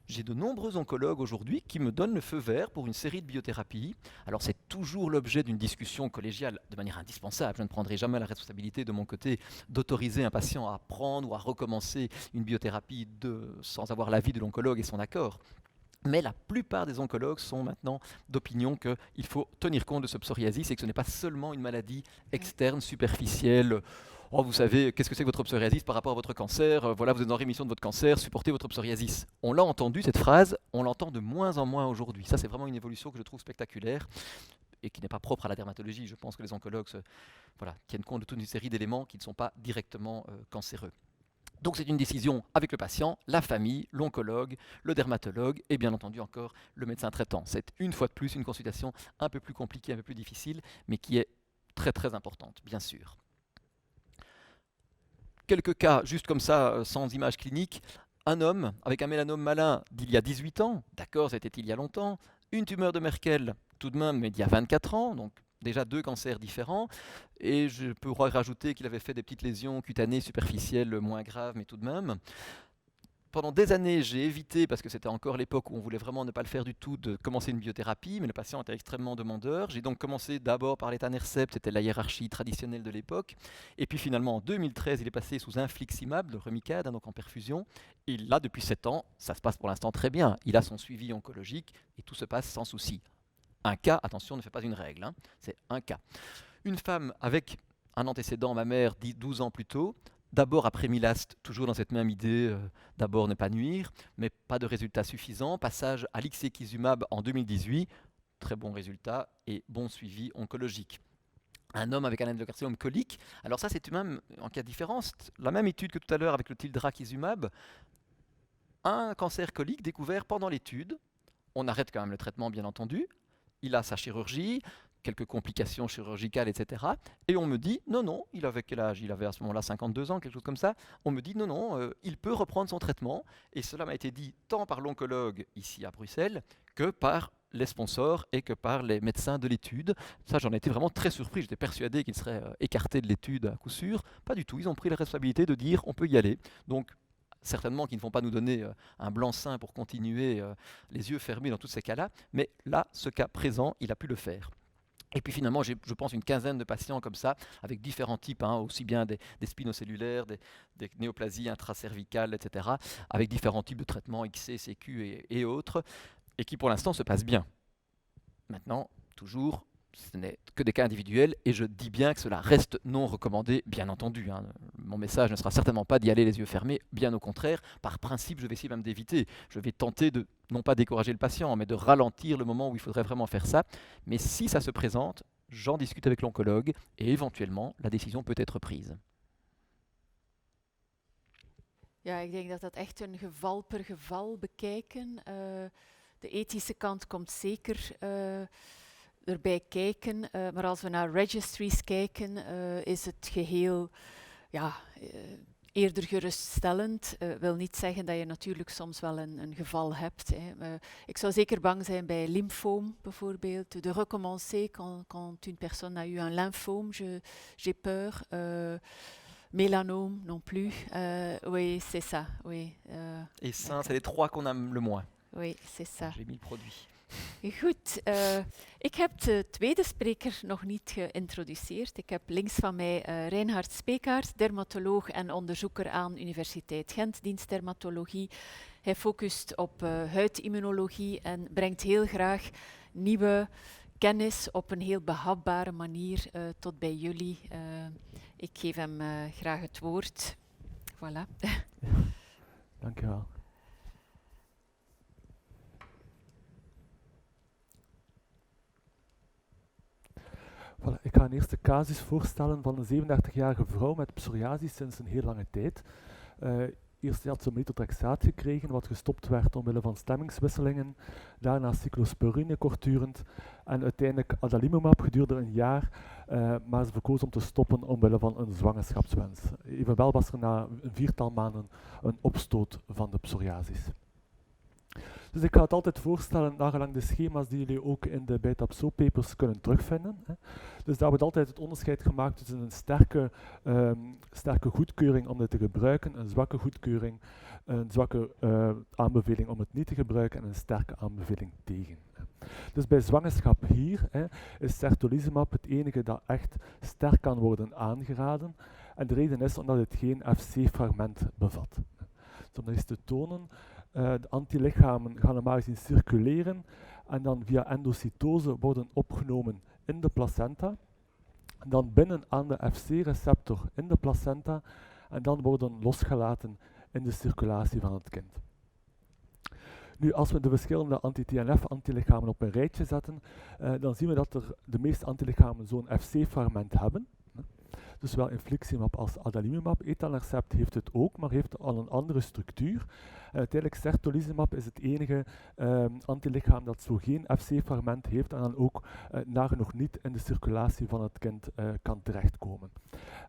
j'ai de nombreux oncologues aujourd'hui qui me donnent le feu vert pour une série de biothérapies. Alors c'est toujours l'objet d'une discussion collégiale de manière indispensable. Je ne prendrai jamais la responsabilité de mon côté d'autoriser un patient à prendre ou à recommencer une biothérapie sans avoir l'avis de l'oncologue et son accord. Mais la plupart des oncologues sont maintenant d'opinion qu'il faut tenir compte de ce psoriasis et que ce n'est pas seulement une maladie externe, superficielle. Oh, vous savez, qu'est-ce que c'est que votre psoriasis par rapport à votre cancer? Voilà, vous êtes en rémission de votre cancer, supportez votre psoriasis. On l'a entendu, cette phrase, on l'entend de moins en moins aujourd'hui. Ça, c'est vraiment une évolution que je trouve spectaculaire et qui n'est pas propre à la dermatologie. Je pense que les oncologues tiennent compte de toute une série d'éléments qui ne sont pas directement cancéreux. Donc c'est une décision avec le patient, la famille, l'oncologue, le dermatologue et bien entendu encore le médecin traitant. C'est une fois de plus une consultation un peu plus compliquée, un peu plus difficile, mais qui est très très importante, bien sûr. Quelques cas, juste comme ça, sans image clinique. Un homme avec un mélanome malin d'il y a 18 ans, d'accord, c'était il y a longtemps. Une tumeur de Merkel, tout de même, mais d'il y a 24 ans, donc déjà 2 cancers différents. Et je peux rajouter qu'il avait fait des petites lésions cutanées superficielles moins graves, mais tout de même. Pendant des années, j'ai évité, parce que c'était encore l'époque où on voulait vraiment ne pas le faire du tout, de commencer une biothérapie, mais le patient était extrêmement demandeur. J'ai donc commencé d'abord par l'étanercept, c'était la hiérarchie traditionnelle de l'époque. Et puis finalement, en 2013, il est passé sous infliximab, le Remicade, donc en perfusion. Et là, depuis 7 ans, ça se passe pour l'instant très bien. Il a son suivi oncologique et tout se passe sans souci. Un cas, attention, ne fait pas une règle, hein, c'est un cas. Une femme avec un antécédent mammaire 12 ans plus tôt, d'abord après Milaste, toujours dans cette même idée, d'abord ne pas nuire, mais pas de résultat suffisant. Passage à l'ixekizumab en 2018, très bon résultat et bon suivi oncologique. Un homme avec un adénocarcinome colique, alors ça c'est même en cas de différence, la même étude que tout à l'heure avec le tildrakizumab, un cancer colique découvert pendant l'étude, on arrête quand même le traitement bien entendu, il a sa chirurgie, quelques complications chirurgicales, etc. Et on me dit, non, il avait quel âge? Il avait à ce moment-là 52 ans, quelque chose comme ça. On me dit, non, il peut reprendre son traitement. Et cela m'a été dit tant par l'oncologue ici à Bruxelles que par les sponsors et que par les médecins de l'étude. Ça, j'en étais vraiment très surpris. J'étais persuadé qu'il serait écarté de l'étude à coup sûr. Pas du tout. Ils ont pris la responsabilité de dire, on peut y aller. Donc, certainement qu'ils ne vont pas nous donner un blanc-seing pour continuer les yeux fermés dans tous ces cas-là. Mais là, ce cas présent, il a pu le faire. Et puis finalement, j'ai, je pense, une quinzaine de patients comme ça, avec différents types, hein, aussi bien des spinocellulaires, des néoplasies intracervicales, etc., avec différents types de traitements XC, CQ et autres, et qui pour l'instant se passent bien. Maintenant, toujours, ce n'est que des cas individuels, et je dis bien que cela reste non recommandé, bien entendu. Hein. Mon message ne sera certainement pas d'y aller les yeux fermés, bien au contraire. Par principe, je vais essayer même d'éviter. Je vais tenter de, non pas décourager le patient, mais de ralentir le moment où il faudrait vraiment faire ça. Mais si ça se présente, j'en discute avec l'oncologue, et éventuellement, la décision peut être prise. Ja, ik denk dat dat echt een geval per geval bekijken. De ethische kant komt zeker erbij kijken. Maar als we naar registries kijken, is het geheel eerder geruststellend. Wil niet zeggen dat je natuurlijk soms wel een geval hebt. Ik zou zeker bang zijn bij lymfoom bijvoorbeeld. De recommencer quand une personne a eu un lymphome, j'ai peur. Mélanome non plus. Oui, c'est ça. Oui, et ça, c'est les 3 qu'on aime le moins. Oui, c'est ça. J'ai mis le produit. Goed, ik heb de tweede spreker nog niet geïntroduceerd. Ik heb links van mij Reinhard Speekaert, dermatoloog en onderzoeker aan Universiteit Gent, dienst dermatologie. Hij focust op huidimmunologie en brengt heel graag nieuwe kennis op een heel behapbare manier tot bij jullie. Ik geef hem graag het woord. Voilà. Dank je wel. Voilà, ik ga een eerste casus voorstellen van een 37-jarige vrouw met psoriasis sinds een heel lange tijd. Eerst had ze methotrexaat gekregen, wat gestopt werd omwille van stemmingswisselingen. Daarna cyclosporine kortdurend. En uiteindelijk adalimumab gedurende een jaar, maar ze verkoos om te stoppen omwille van een zwangerschapswens. Evenwel was er na een 4-tal maanden een opstoot van de psoriasis. Dus ik ga het altijd voorstellen, nagelang de schema's die jullie ook in de Beta-PSO-papers kunnen terugvinden. Hè. Dus daar wordt altijd het onderscheid gemaakt tussen een sterke goedkeuring om dit te gebruiken, een zwakke goedkeuring, een zwakke aanbeveling om het niet te gebruiken en een sterke aanbeveling tegen. Dus bij zwangerschap hier is certolizumab het enige dat echt sterk kan worden aangeraden. En de reden is omdat het geen FC-fragment bevat. Dus om dat eens te tonen, de antilichamen gaan normaal gezien circuleren en dan via endocytose worden opgenomen in de placenta. En dan binnen aan de FC-receptor in de placenta en dan worden losgelaten in de circulatie van het kind. Nu, als we de verschillende anti-TNF-antilichamen op een rijtje zetten, dan zien we dat de meeste antilichamen zo'n FC-fragment hebben. Dus zowel infliximab als adalimumab. Etanercept heeft het ook, maar heeft al een andere structuur. En uiteindelijk certolizumab is het enige antilichaam dat zo geen FC-fragment heeft en dan ook nagenoeg niet in de circulatie van het kind kan terechtkomen.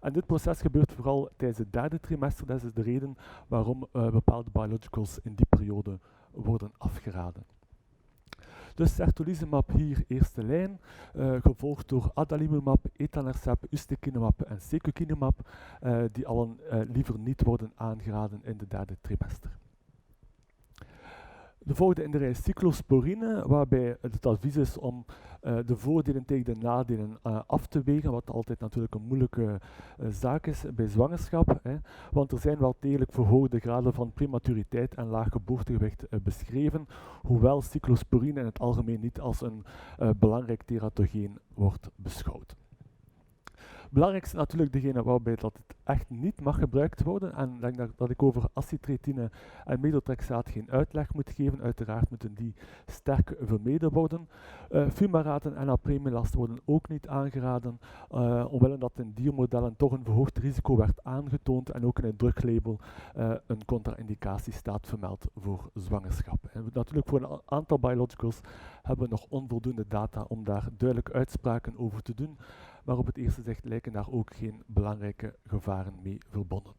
En dit proces gebeurt vooral tijdens het 3e trimester. Dat is de reden waarom bepaalde biologicals in die periode worden afgeraden. Dus certolizumab hier eerste lijn, gevolgd door adalimumab, etanercept, ustekinumab en secukinumab, die allen liever niet worden aangeraden in de 3e trimester. De volgende in de rij is cyclosporine, waarbij het advies is om de voordelen tegen de nadelen af te wegen, wat altijd natuurlijk een moeilijke zaak is bij zwangerschap. Want er zijn wel degelijk verhoogde graden van prematuriteit en laag geboortegewicht beschreven, hoewel cyclosporine in het algemeen niet als een belangrijk teratogeen wordt beschouwd. Belangrijk is natuurlijk degene waarbij dat het echt niet mag gebruikt worden. En ik denk dat ik over acitretine en methotrexaat geen uitleg moet geven. Uiteraard moeten die sterk vermeden worden. Fumaraten en apremilast worden ook niet aangeraden, omwille dat in diermodellen toch een verhoogd risico werd aangetoond en ook in het druglabel een contra-indicatie staat vermeld voor zwangerschap. En natuurlijk voor een aantal biologicals hebben we nog onvoldoende data om daar duidelijk uitspraken over te doen. Maar op het eerste zicht lijken daar ook geen belangrijke gevaren mee verbonden.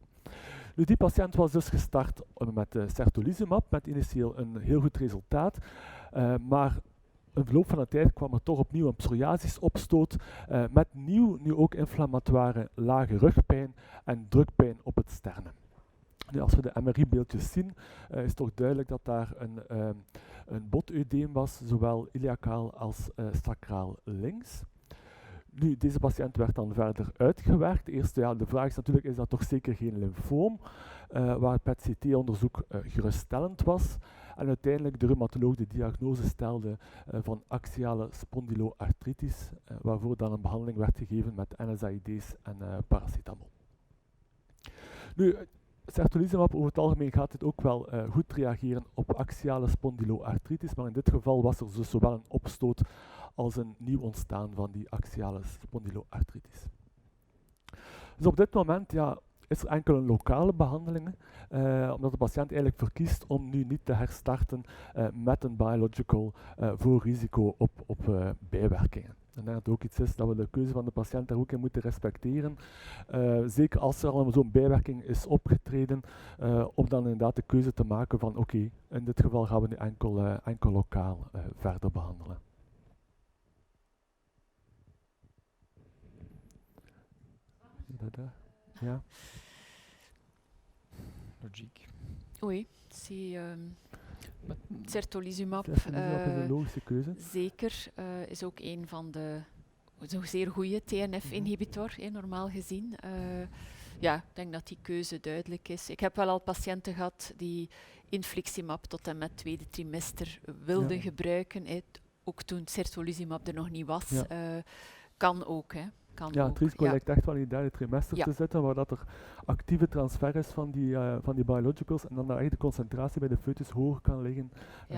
Nu, die patiënt was dus gestart met certolizumab, met initieel een heel goed resultaat, maar in verloop van de tijd kwam er toch opnieuw een psoriasisopstoot, met nu ook inflammatoire lage rugpijn en drukpijn op het sternum. Nu, als we de MRI-beeldjes zien, is toch duidelijk dat daar een botudeem was, zowel iliacaal als sacraal links. Nu, deze patiënt werd dan verder uitgewerkt. Eerst, ja, de vraag is natuurlijk, is dat toch zeker geen lymfoom, waar het PET-CT-onderzoek geruststellend was. En uiteindelijk de reumatoloog de diagnose stelde van axiale spondyloartritis, waarvoor dan een behandeling werd gegeven met NSAID's en paracetamol. Nu, certolizumab over het algemeen gaat het ook wel goed reageren op axiale spondyloartritis, maar in dit geval was er dus zowel een opstoot als een nieuw ontstaan van die axiale spondyloartritis. Dus op dit moment is er enkel een lokale behandeling, omdat de patiënt eigenlijk verkiest om nu niet te herstarten met een biological voor risico op bijwerkingen. En dat het ook iets is dat we de keuze van de patiënt daar ook in moeten respecteren. Zeker als er al zo'n bijwerking is opgetreden, om dan inderdaad de keuze te maken van oké, in dit geval gaan we nu enkel lokaal verder behandelen. Ja. Logiek. Oui, certolizumab Certolizumab is een logische keuze. zeker is ook een van de zo'n zeer goede TNF-inhibitor, normaal gezien. Ja, ik denk dat die keuze duidelijk is. Ik heb wel al patiënten gehad die infliximab tot en met 2e trimester wilden gebruiken. Ook toen certolizumab er nog niet was. Ja. Kan ook, hè. Het risico lijkt echt wel in het 3e trimester te zitten, waar dat er actieve transfer is van die biologicals en dan eigenlijk de concentratie bij de foetus hoger kan liggen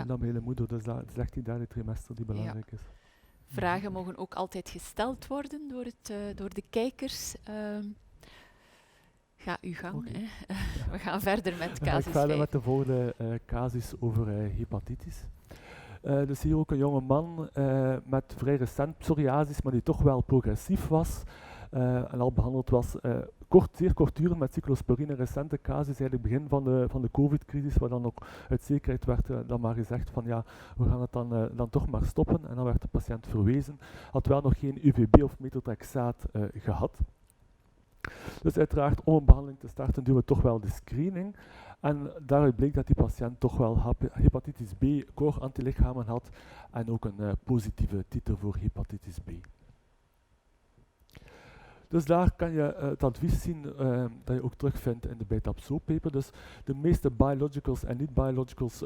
dan bij de moeder. Dus dat is echt die 3e trimester die belangrijk is. Vragen mogen ook altijd gesteld worden door de kijkers. Ga uw gang. Oké. Hè. We gaan verder met Dan ga ik casus verder 5. met de volgende casus over hepatitis. Dus hier ook een jonge man met vrij recent psoriasis, maar die toch wel progressief was en al behandeld was. Zeer kortdurend met cyclosporine, een recente casus, eigenlijk begin van de COVID-crisis, waar dan ook uit zekerheid werd dan maar gezegd van ja, we gaan het dan toch maar stoppen. En dan werd de patiënt verwezen, had wel nog geen UVB of methotrexaat gehad. Dus uiteraard, om een behandeling te starten, doen we toch wel de screening. En daaruit bleek dat die patiënt toch wel hepatitis B core antilichamen had en ook een positieve titer voor hepatitis B. Dus daar kan je het advies zien dat je ook terugvindt in de Beitabso-paper. Dus de meeste biologicals en niet-biologicals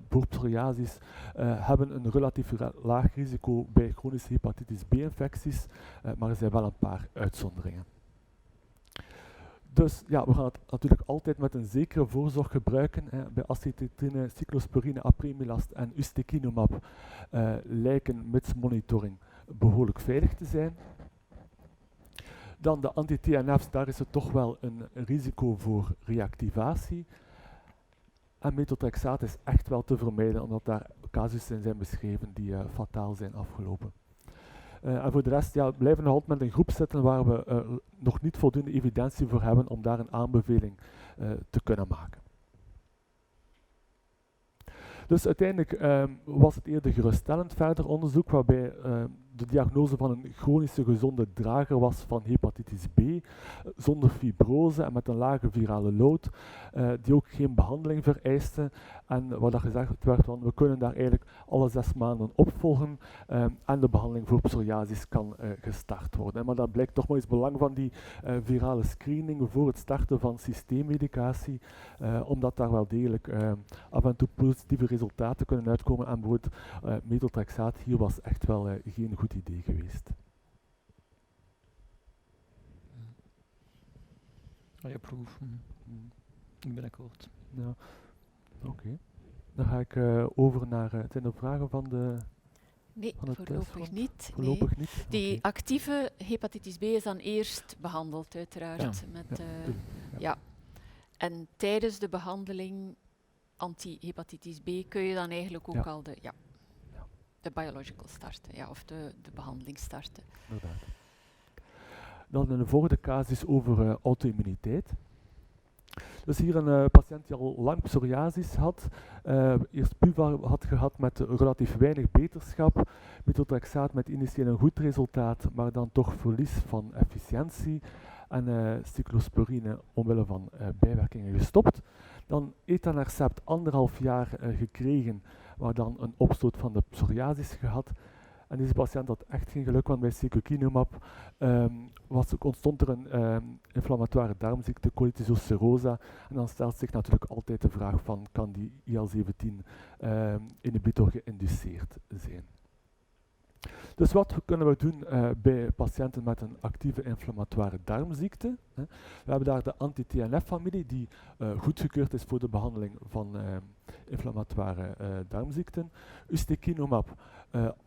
voor psoriasis hebben een relatief laag risico bij chronische hepatitis B-infecties, maar er zijn wel een paar uitzonderingen. Dus ja, we gaan het natuurlijk altijd met een zekere voorzorg gebruiken. Bij acetylcysteine, cyclosporine, apremilast en ustekinumab lijken mits monitoring behoorlijk veilig te zijn. Dan de anti-TNF's, daar is er toch wel een risico voor reactivatie. En methotrexaat is echt wel te vermijden, omdat daar casussen zijn beschreven die fataal zijn afgelopen. En voor de rest blijven we nog altijd met een groep zitten waar we nog niet voldoende evidentie voor hebben om daar een aanbeveling te kunnen maken. Dus uiteindelijk was het eerder geruststellend verder onderzoek waarbij de diagnose van een chronische gezonde drager was van hepatitis B, zonder fibrose en met een lage virale load, die ook geen behandeling vereiste. En wat er gezegd werd van, we kunnen daar eigenlijk alle 6 maanden opvolgen en de behandeling voor psoriasis kan gestart worden. Maar dat blijkt toch maar eens belang van die virale screening voor het starten van systeemmedicatie, omdat daar wel degelijk af en toe positieve resultaten kunnen uitkomen. En bijvoorbeeld methotrexaat hier was echt wel geen goed idee geweest. I approve. Ik ben akkoord. Ja. Oké. Dan ga ik over naar... zijn er vragen van de... Nee, van het voorlopig thuisfront? niet. Voorlopig Nee. niet? Die Oké. actieve hepatitis B is dan eerst behandeld, uiteraard. Ja. Met, tuurlijk, ja. ja. En tijdens de behandeling anti-hepatitis B kun je dan eigenlijk ook Ja. al Ja. de biological starten, of de behandeling starten. Inderdaad. Dan een volgende casus over auto-immuniteit. Dus hier een patiënt die al lang psoriasis had, eerst PUVA had gehad met relatief weinig beterschap, methotrexaat met initieel een goed resultaat, maar dan toch verlies van efficiëntie en cyclosporine omwille van bijwerkingen gestopt. Dan etanercept 1,5 jaar gekregen, maar dan een opstoot van de psoriasis gehad. En deze patiënt had echt geen geluk, want bij secukinumab ontstond er een inflammatoire darmziekte, colitis ulcerosa. En dan stelt zich natuurlijk altijd de vraag van, kan die IL-17 inhibitor geïnduceerd zijn? Dus wat kunnen we doen bij patiënten met een actieve inflammatoire darmziekte? We hebben daar de anti-TNF-familie die goedgekeurd is voor de behandeling van inflammatoire darmziekten. Ustekinumab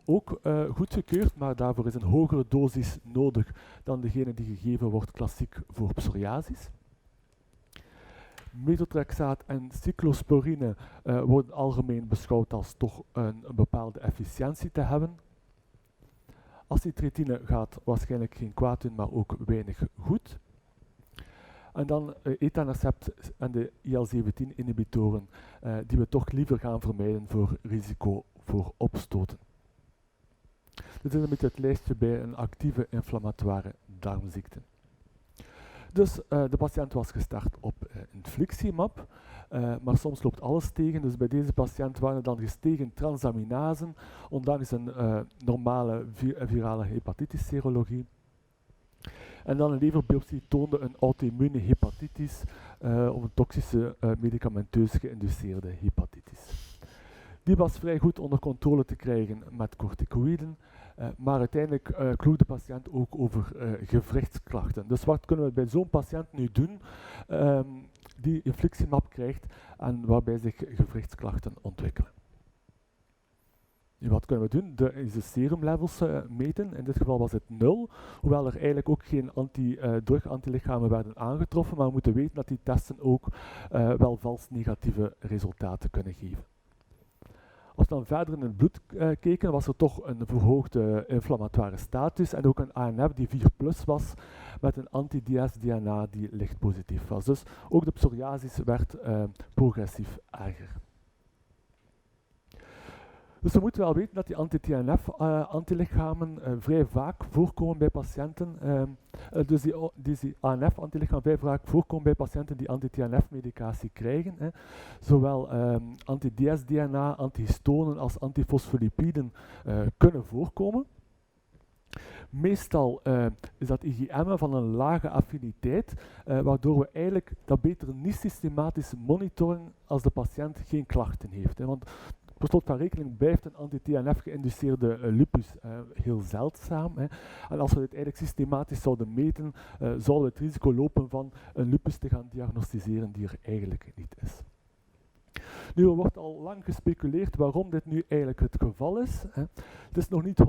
ook goedgekeurd, maar daarvoor is een hogere dosis nodig dan degene die gegeven wordt klassiek voor psoriasis. Methotrexaat en cyclosporine worden algemeen beschouwd als toch een bepaalde efficiëntie te hebben. Acitretine gaat waarschijnlijk geen kwaad doen, maar ook weinig goed. En dan etanercept en de IL-17-inhibitoren, die we toch liever gaan vermijden voor risico voor opstoten. Dit is een beetje het lijstje bij een actieve inflammatoire darmziekte. Dus de patiënt was gestart op infliximab, maar soms loopt alles tegen. Dus bij deze patiënt waren er dan gestegen transaminasen, ondanks een normale virale hepatitis-serologie. En dan een leverbiopsie toonde een auto-immune hepatitis of een toxische medicamenteus geïnduceerde hepatitis. Die was vrij goed onder controle te krijgen met corticoïden, maar uiteindelijk kloeg de patiënt ook over gewrichtsklachten. Dus wat kunnen we bij zo'n patiënt nu doen die infliximab krijgt en waarbij zich gewrichtsklachten ontwikkelen? Wat kunnen we doen? Is de serumlevels meten. In dit geval was het 0, hoewel er eigenlijk ook geen drug-antilichamen werden aangetroffen, maar we moeten weten dat die testen ook wel vals negatieve resultaten kunnen geven. Als we dan verder in het bloed keken, was er toch een verhoogde inflammatoire status en ook een ANF die 4+ was, met een anti-DS-DNA die licht positief was. Dus ook de psoriasis werd progressief erger. Dus we moeten wel weten dat die anti-TNF-antilichamen vrij vaak voorkomen bij patiënten. Dus die ANF-antilichamen vrij vaak voorkomen bij patiënten die anti-TNF-medicatie krijgen. Zowel anti-DS-DNA, antihistonen als antifosfolipiden kunnen voorkomen. Meestal is dat IgM van een lage affiniteit, waardoor we eigenlijk dat beter niet systematisch monitoren als de patiënt geen klachten heeft. Want per slot van rekening blijft een anti-TNF-geïnduceerde lupus heel zeldzaam. En als we dit eigenlijk systematisch zouden meten, zouden we het risico lopen van een lupus te gaan diagnosticeren die er eigenlijk niet is. Nu, er wordt al lang gespeculeerd waarom dit nu eigenlijk het geval is. Het is nog niet 100%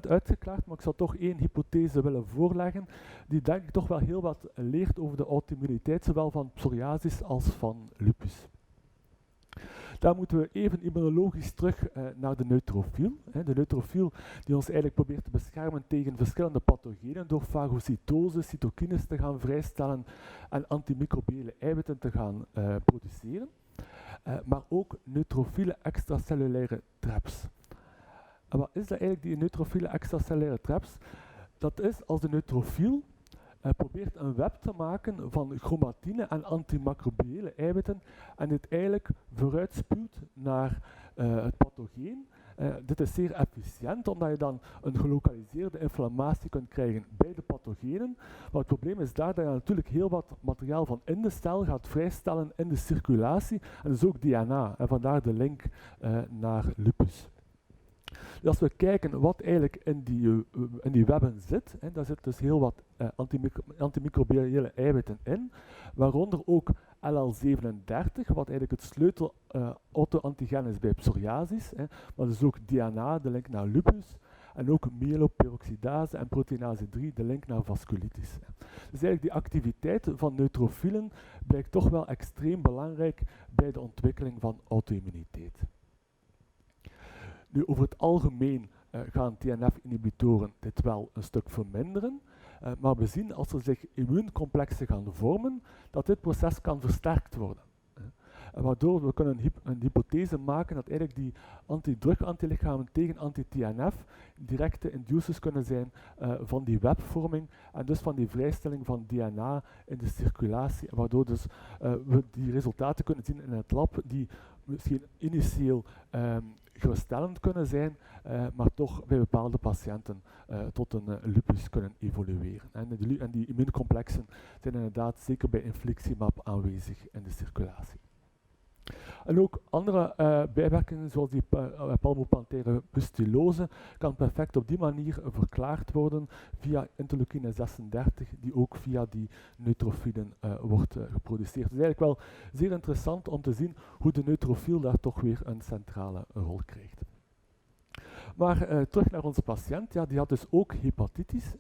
uitgeklaard, maar ik zou toch één hypothese willen voorleggen, die denk ik toch wel heel wat leert over de auto-immuniteit, zowel van psoriasis als van lupus. Daar moeten we even immunologisch terug naar de neutrofiel. De neutrofiel die ons eigenlijk probeert te beschermen tegen verschillende pathogenen door fagocytose, cytokines te gaan vrijstellen en antimicrobiële eiwitten te gaan produceren. Maar ook neutrofiele extracellulaire traps. En wat is dat eigenlijk, die neutrofiele extracellulaire traps? Dat is als de neutrofiel probeert een web te maken van chromatine en antimicrobiële eiwitten en dit eigenlijk vooruitspuwt naar het pathogeen. Dit is zeer efficiënt, omdat je dan een gelokaliseerde inflammatie kunt krijgen bij de pathogenen. Maar het probleem is daar dat je natuurlijk heel wat materiaal van in de cel gaat vrijstellen in de circulatie, en dus ook DNA, en vandaar de link naar lupus. Dus als we kijken wat eigenlijk in die webben zit, daar zit dus heel wat antimicrobiële eiwitten in, waaronder ook LL37, wat eigenlijk het sleutel auto-antigen is bij psoriasis, maar dus ook DNA, de link naar lupus, en ook myeloperoxidase en proteinase 3, de link naar vasculitis. Dus eigenlijk die activiteit van neutrofielen blijkt toch wel extreem belangrijk bij de ontwikkeling van auto-immuniteit. Nu, over het algemeen gaan TNF-inhibitoren dit wel een stuk verminderen, maar we zien als er zich immuuncomplexen gaan vormen, dat dit proces kan versterkt worden. Waardoor we kunnen een hypothese maken dat eigenlijk die antidrug-antilichamen tegen anti-TNF directe inducers kunnen zijn van die webvorming en dus van die vrijstelling van DNA in de circulatie, waardoor dus we die resultaten kunnen zien in het lab die misschien initieel geruststellend kunnen zijn, maar toch bij bepaalde patiënten tot een lupus kunnen evolueren. En die immuuncomplexen zijn inderdaad zeker bij infliximab aanwezig in de circulatie. En ook andere bijwerkingen, zoals die palmoplantaire pustulose, kan perfect op die manier verklaard worden via interleukine 36, die ook via die neutrofielen wordt geproduceerd. Het is eigenlijk wel zeer interessant om te zien hoe de neutrofiel daar toch weer een centrale rol krijgt. Maar terug naar onze patiënt, ja, die had dus ook hepatitis.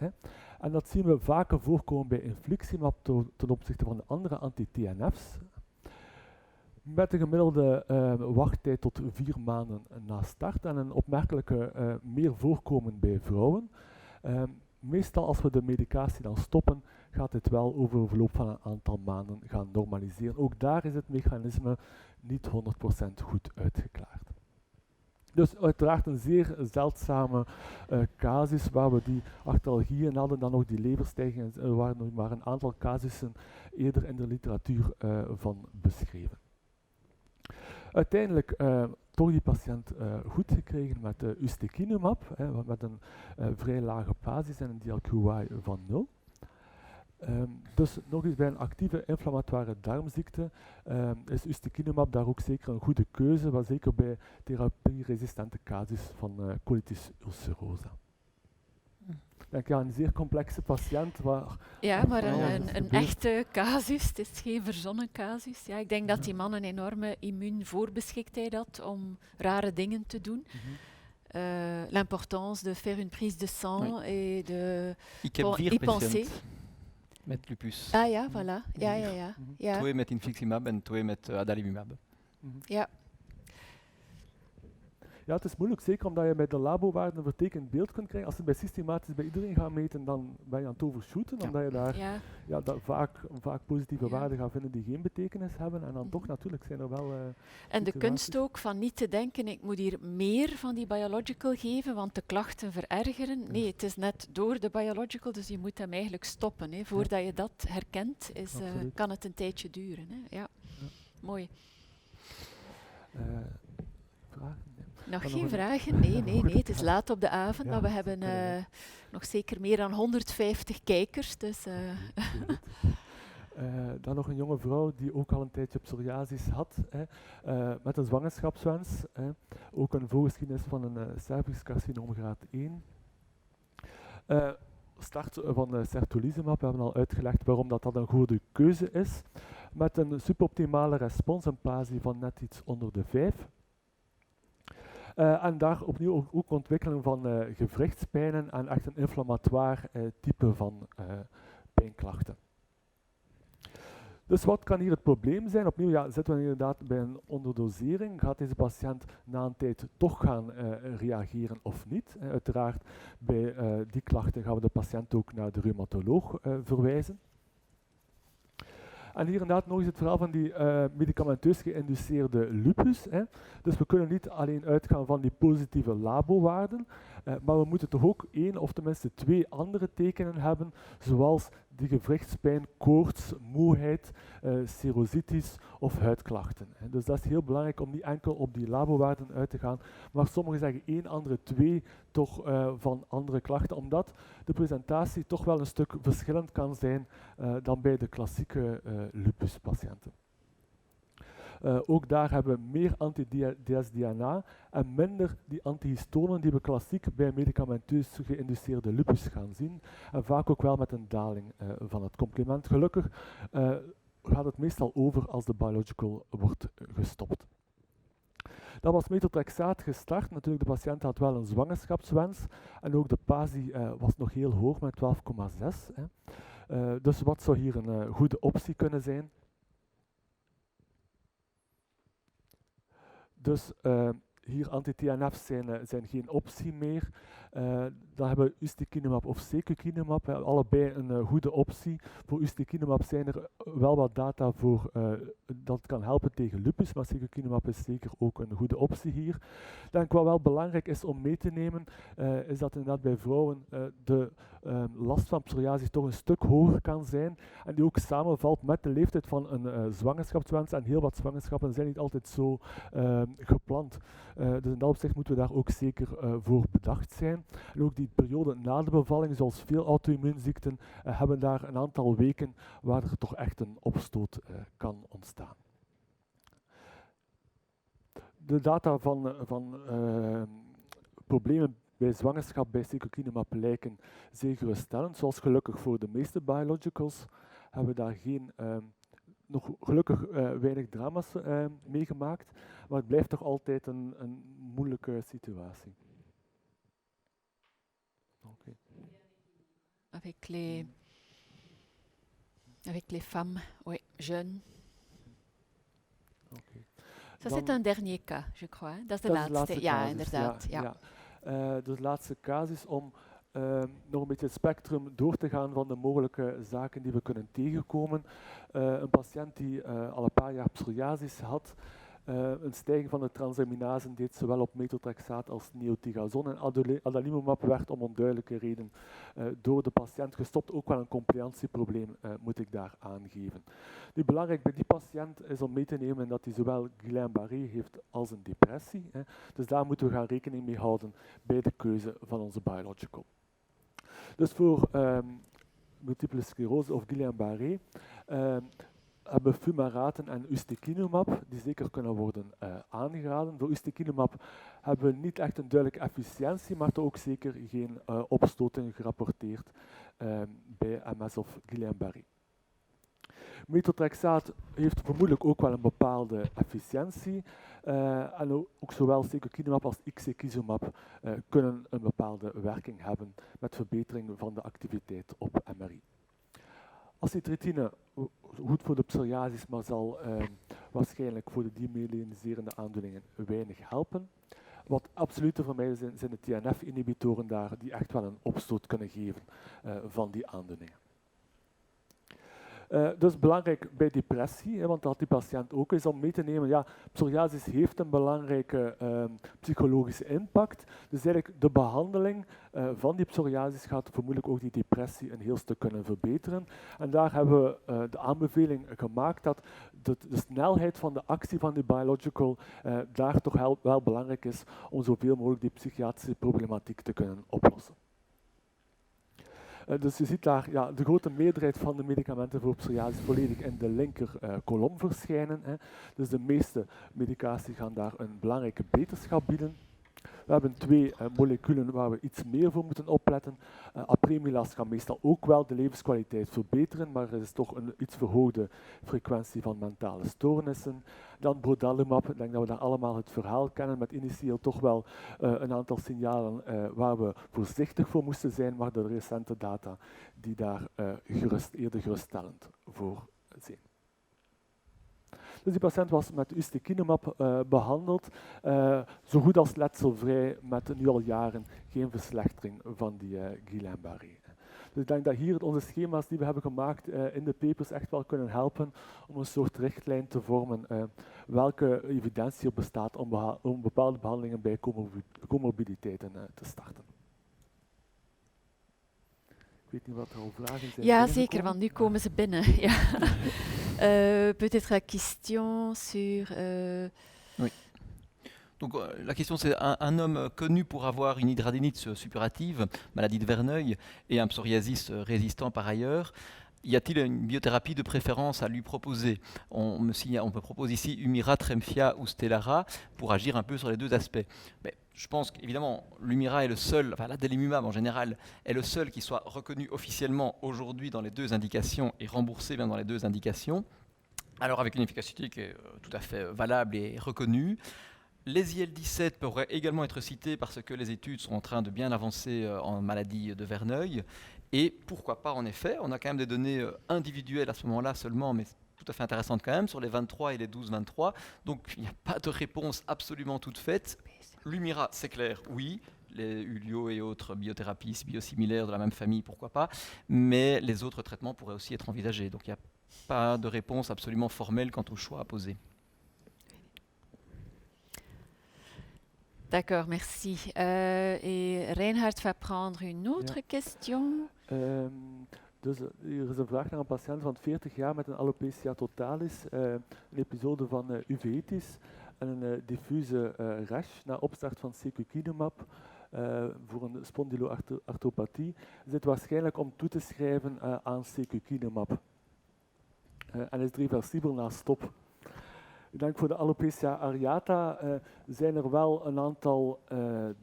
En dat zien we vaker voorkomen bij infliximab ten opzichte van de andere anti-TNF's. Met een gemiddelde wachttijd tot 4 maanden na start en een opmerkelijke meer voorkomen bij vrouwen. Meestal als we de medicatie dan stoppen, gaat dit wel over een verloop van een aantal maanden gaan normaliseren. Ook daar is het mechanisme niet 100% goed uitgeklaard. Dus uiteraard een zeer zeldzame casus waar we die arthralgieën hadden, dan nog die leverstijgingen. Er waren nog maar een aantal casussen eerder in de literatuur van beschreven. Uiteindelijk toch die patiënt goed gekregen met ustekinumab, met een vrij lage basis en een DLQI van 0. Dus nog eens bij een actieve inflammatoire darmziekte is ustekinumab daar ook zeker een goede keuze, maar zeker bij therapieresistente casus van colitis ulcerosa. Ik denk aan een zeer complexe patiënt. Ja, maar een echte casus, het is geen verzonnen casus. Ja, ik denk dat die man een enorme immuunvoorbeschiktheid had om rare dingen te doen. l'importance de faire une prise de sang et de Ik heb Bon, 4 y penser. patiënten met lupus. Ah ja, voilà. Ja, ja, ja. Mhm. Ja, 2 met infliximab en 2 met adalimumab. Mhm. ja. Ja, het is moeilijk, zeker omdat je met de labowaarden een vertekend beeld kunt krijgen. Als je bij systematisch bij iedereen gaat meten, dan ben je aan het overshooten, Ja. omdat je daar Ja. vaak positieve Ja. waarden gaat vinden die geen betekenis hebben. En dan toch Mhm. natuurlijk zijn er wel... En de situaties. kunst ook van niet te denken, ik moet hier meer van die biological geven, want de klachten verergeren. Nee, het is net door de biological, dus je moet hem eigenlijk stoppen. Hè. Voordat je dat herkent, Absoluut. kan het een tijdje duren. Hè. Ja. Mooi. Vragen? Nee. Nog nog geen een- vragen? Nee, nee, nee. Het is laat op de avond, Ja, maar we zo hebben kunnen we. nog zeker meer dan 150 kijkers. Dus Heel goed. Dan nog een jonge vrouw die ook al een tijdje psoriasis had, met een zwangerschapswens. Ook een voorgeschiedenis van een cervix carcinoom graad 1. Start van sertolizumab, we hebben al uitgelegd waarom dat een goede keuze is. Met een suboptimale respons, een PASI van net iets onder de 5. En daar opnieuw ook ontwikkeling van gewrichtspijnen en echt een inflammatoire type van pijnklachten. Dus wat kan hier het probleem zijn? Opnieuw zitten we inderdaad bij een onderdosering. Gaat deze patiënt na een tijd toch gaan reageren of niet? Uiteraard, bij die klachten gaan we de patiënt ook naar de reumatoloog verwijzen. En hier inderdaad nog eens het verhaal van die medicamenteus geïnduceerde lupus. Dus we kunnen niet alleen uitgaan van die positieve labowaarden, maar we moeten toch ook 1 of tenminste 2 andere tekenen hebben, zoals die gewrichtspijn, koorts, moeheid, serositis of huidklachten. Dus dat is heel belangrijk om niet enkel op die labowaarden uit te gaan, maar sommigen zeggen 1, andere 2 toch van andere klachten, omdat de presentatie toch wel een stuk verschillend kan zijn dan bij de klassieke lupuspatiënten. Ook daar hebben we meer anti-dsDNA en minder die antihistonen die we klassiek bij medicamenteus geïnduceerde lupus gaan zien. En vaak ook wel met een daling van het complement. Gelukkig gaat het meestal over als de biological wordt gestopt. Dat was methotrexaat gestart. Natuurlijk, de patiënt had wel een zwangerschapswens. En ook de PASI was nog heel hoog met 12,6. Dus wat zou hier een goede optie kunnen zijn? Dus hier anti-TNF's zijn geen optie meer. Dan hebben we ustekinumab of secukinumab, allebei een goede optie. Voor ustekinumab zijn er wel wat data voor dat kan helpen tegen lupus, maar secukinumab is zeker ook een goede optie hier. Ik denk wat wel belangrijk is om mee te nemen, is dat inderdaad bij vrouwen de last van psoriasis toch een stuk hoger kan zijn en die ook samenvalt met de leeftijd van een zwangerschapswens. En heel wat zwangerschappen zijn niet altijd zo gepland. Dus in dat opzicht moeten we daar ook zeker voor bedacht zijn. En ook die periode na de bevalling, zoals veel auto-immuunziekten, hebben daar een aantal weken waar er toch echt een opstoot kan ontstaan. De data van problemen bij zwangerschap bij secukinumab lijken zeer geruststellend. Zoals gelukkig voor de meeste biologicals hebben we daar geen nog gelukkig weinig drama's meegemaakt, maar het blijft toch altijd een moeilijke situatie. Okay. Avec les femmes, oui, jeunes. Okay. Ça, c'est un dernier cas, je crois. Dat is de laatste. Ja, casus, inderdaad. Ja. Dus de laatste casus om nog een beetje het spectrum door te gaan van de mogelijke zaken die we kunnen tegenkomen. Een patiënt die al een paar jaar psoriasis had, een stijging van de transaminasen deed zowel op methotrexaat als neotigazon. En adalimumab werd om onduidelijke reden door de patiënt gestopt. Ook wel een compliantieprobleem moet ik daar aangeven. Nu, belangrijk bij die patiënt is om mee te nemen dat hij zowel Guillain-Barré heeft als een depressie. Dus daar moeten we gaan rekening mee houden bij de keuze van onze biological. Dus voor multiple sclerose of Guillain-Barré hebben fumaraten en ustekinumab, die zeker kunnen worden aangeraden. Voor ustekinumab hebben we niet echt een duidelijke efficiëntie, maar toch ook zeker geen opstoting gerapporteerd bij MS of Guillain-Barré. Methotrexaat heeft vermoedelijk ook wel een bepaalde efficiëntie. En ook zowel secukinumab als ixekizumab kunnen een bepaalde werking hebben met verbetering van de activiteit op MRI. Acitritine, goed voor de psoriasis, maar zal waarschijnlijk voor de demyeliniserende aandoeningen weinig helpen. Wat absoluut te vermijden zijn de TNF-inhibitoren daar, die echt wel een opstoot kunnen geven van die aandoeningen. Dus belangrijk bij depressie, want dat die patiënt ook is om mee te nemen, ja, psoriasis heeft een belangrijke psychologische impact. Dus eigenlijk de behandeling van die psoriasis gaat vermoedelijk ook die depressie een heel stuk kunnen verbeteren. En daar hebben we de aanbeveling gemaakt dat de snelheid van de actie van die biological daar toch wel belangrijk is om zoveel mogelijk die psychiatrische problematiek te kunnen oplossen. Dus je ziet daar ja, de grote meerderheid van de medicamenten voor psoriasis volledig in de linker kolom verschijnen. Dus de meeste medicatie gaan daar een belangrijke beterschap bieden. We hebben 2 moleculen waar we iets meer voor moeten opletten. Apremilast kan meestal ook wel de levenskwaliteit verbeteren, maar er is toch een iets verhoogde frequentie van mentale stoornissen. Dan brodalumab, ik denk dat we daar allemaal het verhaal kennen, met initieel toch wel een aantal signalen waar we voorzichtig voor moesten zijn, maar de recente data die daar eerder geruststellend voor zijn. Dus die patiënt was met ustekinumab behandeld, zo goed als letselvrij, met nu al jaren geen verslechtering van die Guillain-Barré. Dus ik denk dat hier onze schema's die we hebben gemaakt in de papers echt wel kunnen helpen om een soort richtlijn te vormen welke evidentie er bestaat om bepaalde behandelingen bij comorbiditeiten te starten. Ik weet niet wat er al vragen zijn. Ja, zeker, want nu komen ze binnen. Ja. Peut-être la question sur... Oui. Donc, la question c'est un homme connu pour avoir une hydradénite suppurative, maladie de Verneuil, et un psoriasis résistant par ailleurs. Y a-t-il une biothérapie de préférence à lui proposer? On me propose ici Humira, Tremfya ou Stelara pour agir un peu sur les deux aspects. Mais je pense qu'évidemment, l'Humira est le seul, enfin l'adalimumab en général, est le seul qui soit reconnu officiellement aujourd'hui dans les 2 indications et remboursé bien dans les 2 indications. Alors avec une efficacité qui est tout à fait valable et reconnue. Les IL-17 pourraient également être cités parce que les études sont en train de bien avancer en maladie de Verneuil. Et pourquoi pas, en effet, on a quand même des données individuelles à ce moment-là seulement, mais tout à fait intéressantes quand même, sur les 23 et les 12-23. Donc il n'y a pas de réponse absolument toute faite. L'Humira, c'est clair, oui. Les Ulio et autres biothérapies biosimilaires de la même famille, pourquoi pas. Mais les autres traitements pourraient aussi être envisagés. Donc il n'y a pas de réponse absolument formelle quant au choix à poser. D'accord, merci. Et Reinhard va prendre une autre question. Dus hier is een vraag naar een patiënt van 40 jaar met een alopecia totalis, een episode van uveitis en een diffuse rash na opstart van secukinumab voor een spondyloarthropathie. Is dit waarschijnlijk om toe te schrijven aan secukinumab en is reversibel na stop. Ik denk voor de alopecia areata zijn er wel een aantal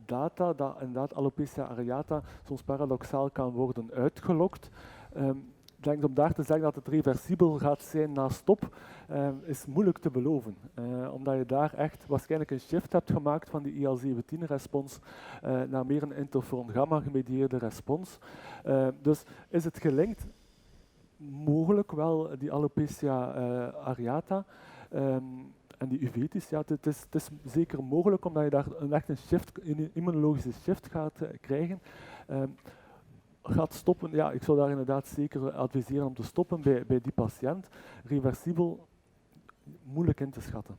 data dat inderdaad alopecia areata soms paradoxaal kan worden uitgelokt. Ik denk om daar te zeggen dat het reversibel gaat zijn na stop, is moeilijk te beloven. Omdat je daar echt waarschijnlijk een shift hebt gemaakt van die IL-17-respons naar meer een interferon-gamma gemedieerde respons. Dus is het gelinkt? Mogelijk wel, die alopecia areata. En die uveitis, ja, het is zeker mogelijk omdat je daar echt een immunologische shift gaat krijgen. Gaat stoppen, ja, ik zou daar inderdaad zeker adviseren om te stoppen bij die patiënt. Reversibel, moeilijk in te schatten.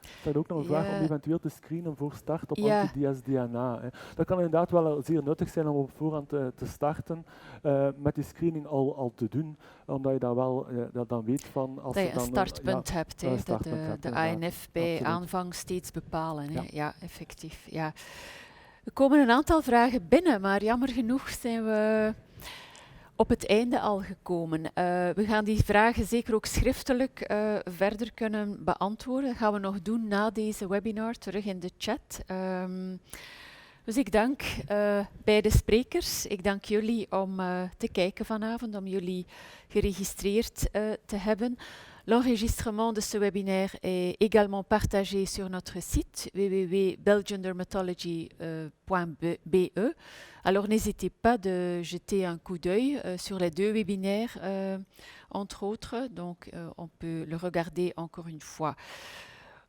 Er staat ook nog een vraag om eventueel te screenen voor start op anti-DS-DNA. Dat kan inderdaad wel zeer nuttig zijn om op voorhand te starten met die screening al te doen, omdat je daar wel dat dan weet van... Als dat je dan een startpunt hebt, de ANF bij absoluut. aanvang steeds bepalen. Ja. Ja, effectief. Ja. Er komen een aantal vragen binnen, maar jammer genoeg zijn we op het einde al gekomen. We gaan die vragen zeker ook schriftelijk verder kunnen beantwoorden. Dat gaan we nog doen na deze webinar, terug in de chat. Dus ik dank beide sprekers. Ik dank jullie om te kijken vanavond, om jullie geregistreerd te hebben. L'enregistrement de ce webinaire est également partagé sur notre site www.belgiandermatology.be. Alors n'hésitez pas de jeter un coup d'œil sur les deux webinaires, entre autres. Donc on peut le regarder encore une fois.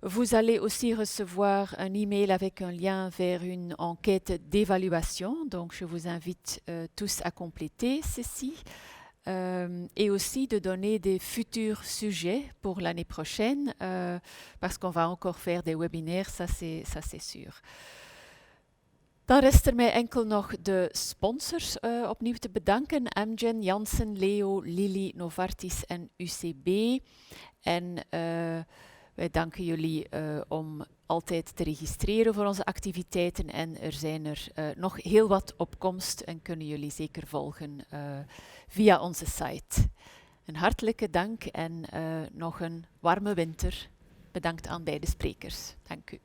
Vous allez aussi recevoir un email avec un lien vers une enquête d'évaluation. Donc je vous invite tous à compléter ceci. Et aussi de donner des futurs sujets pour l'année prochaine, parce qu'on va encore faire des webinaires, ça c'est sûr. Dan rest er mij enkel nog de sponsors opnieuw te bedanken. Amgen, Janssen, Leo, Lilly, Novartis en UCB. En wij danken jullie om altijd te registreren voor onze activiteiten. En er zijn er nog heel wat op komst en kunnen jullie zeker volgen via onze site. Een hartelijke dank en nog een warme winter. Bedankt aan beide sprekers. Dank u.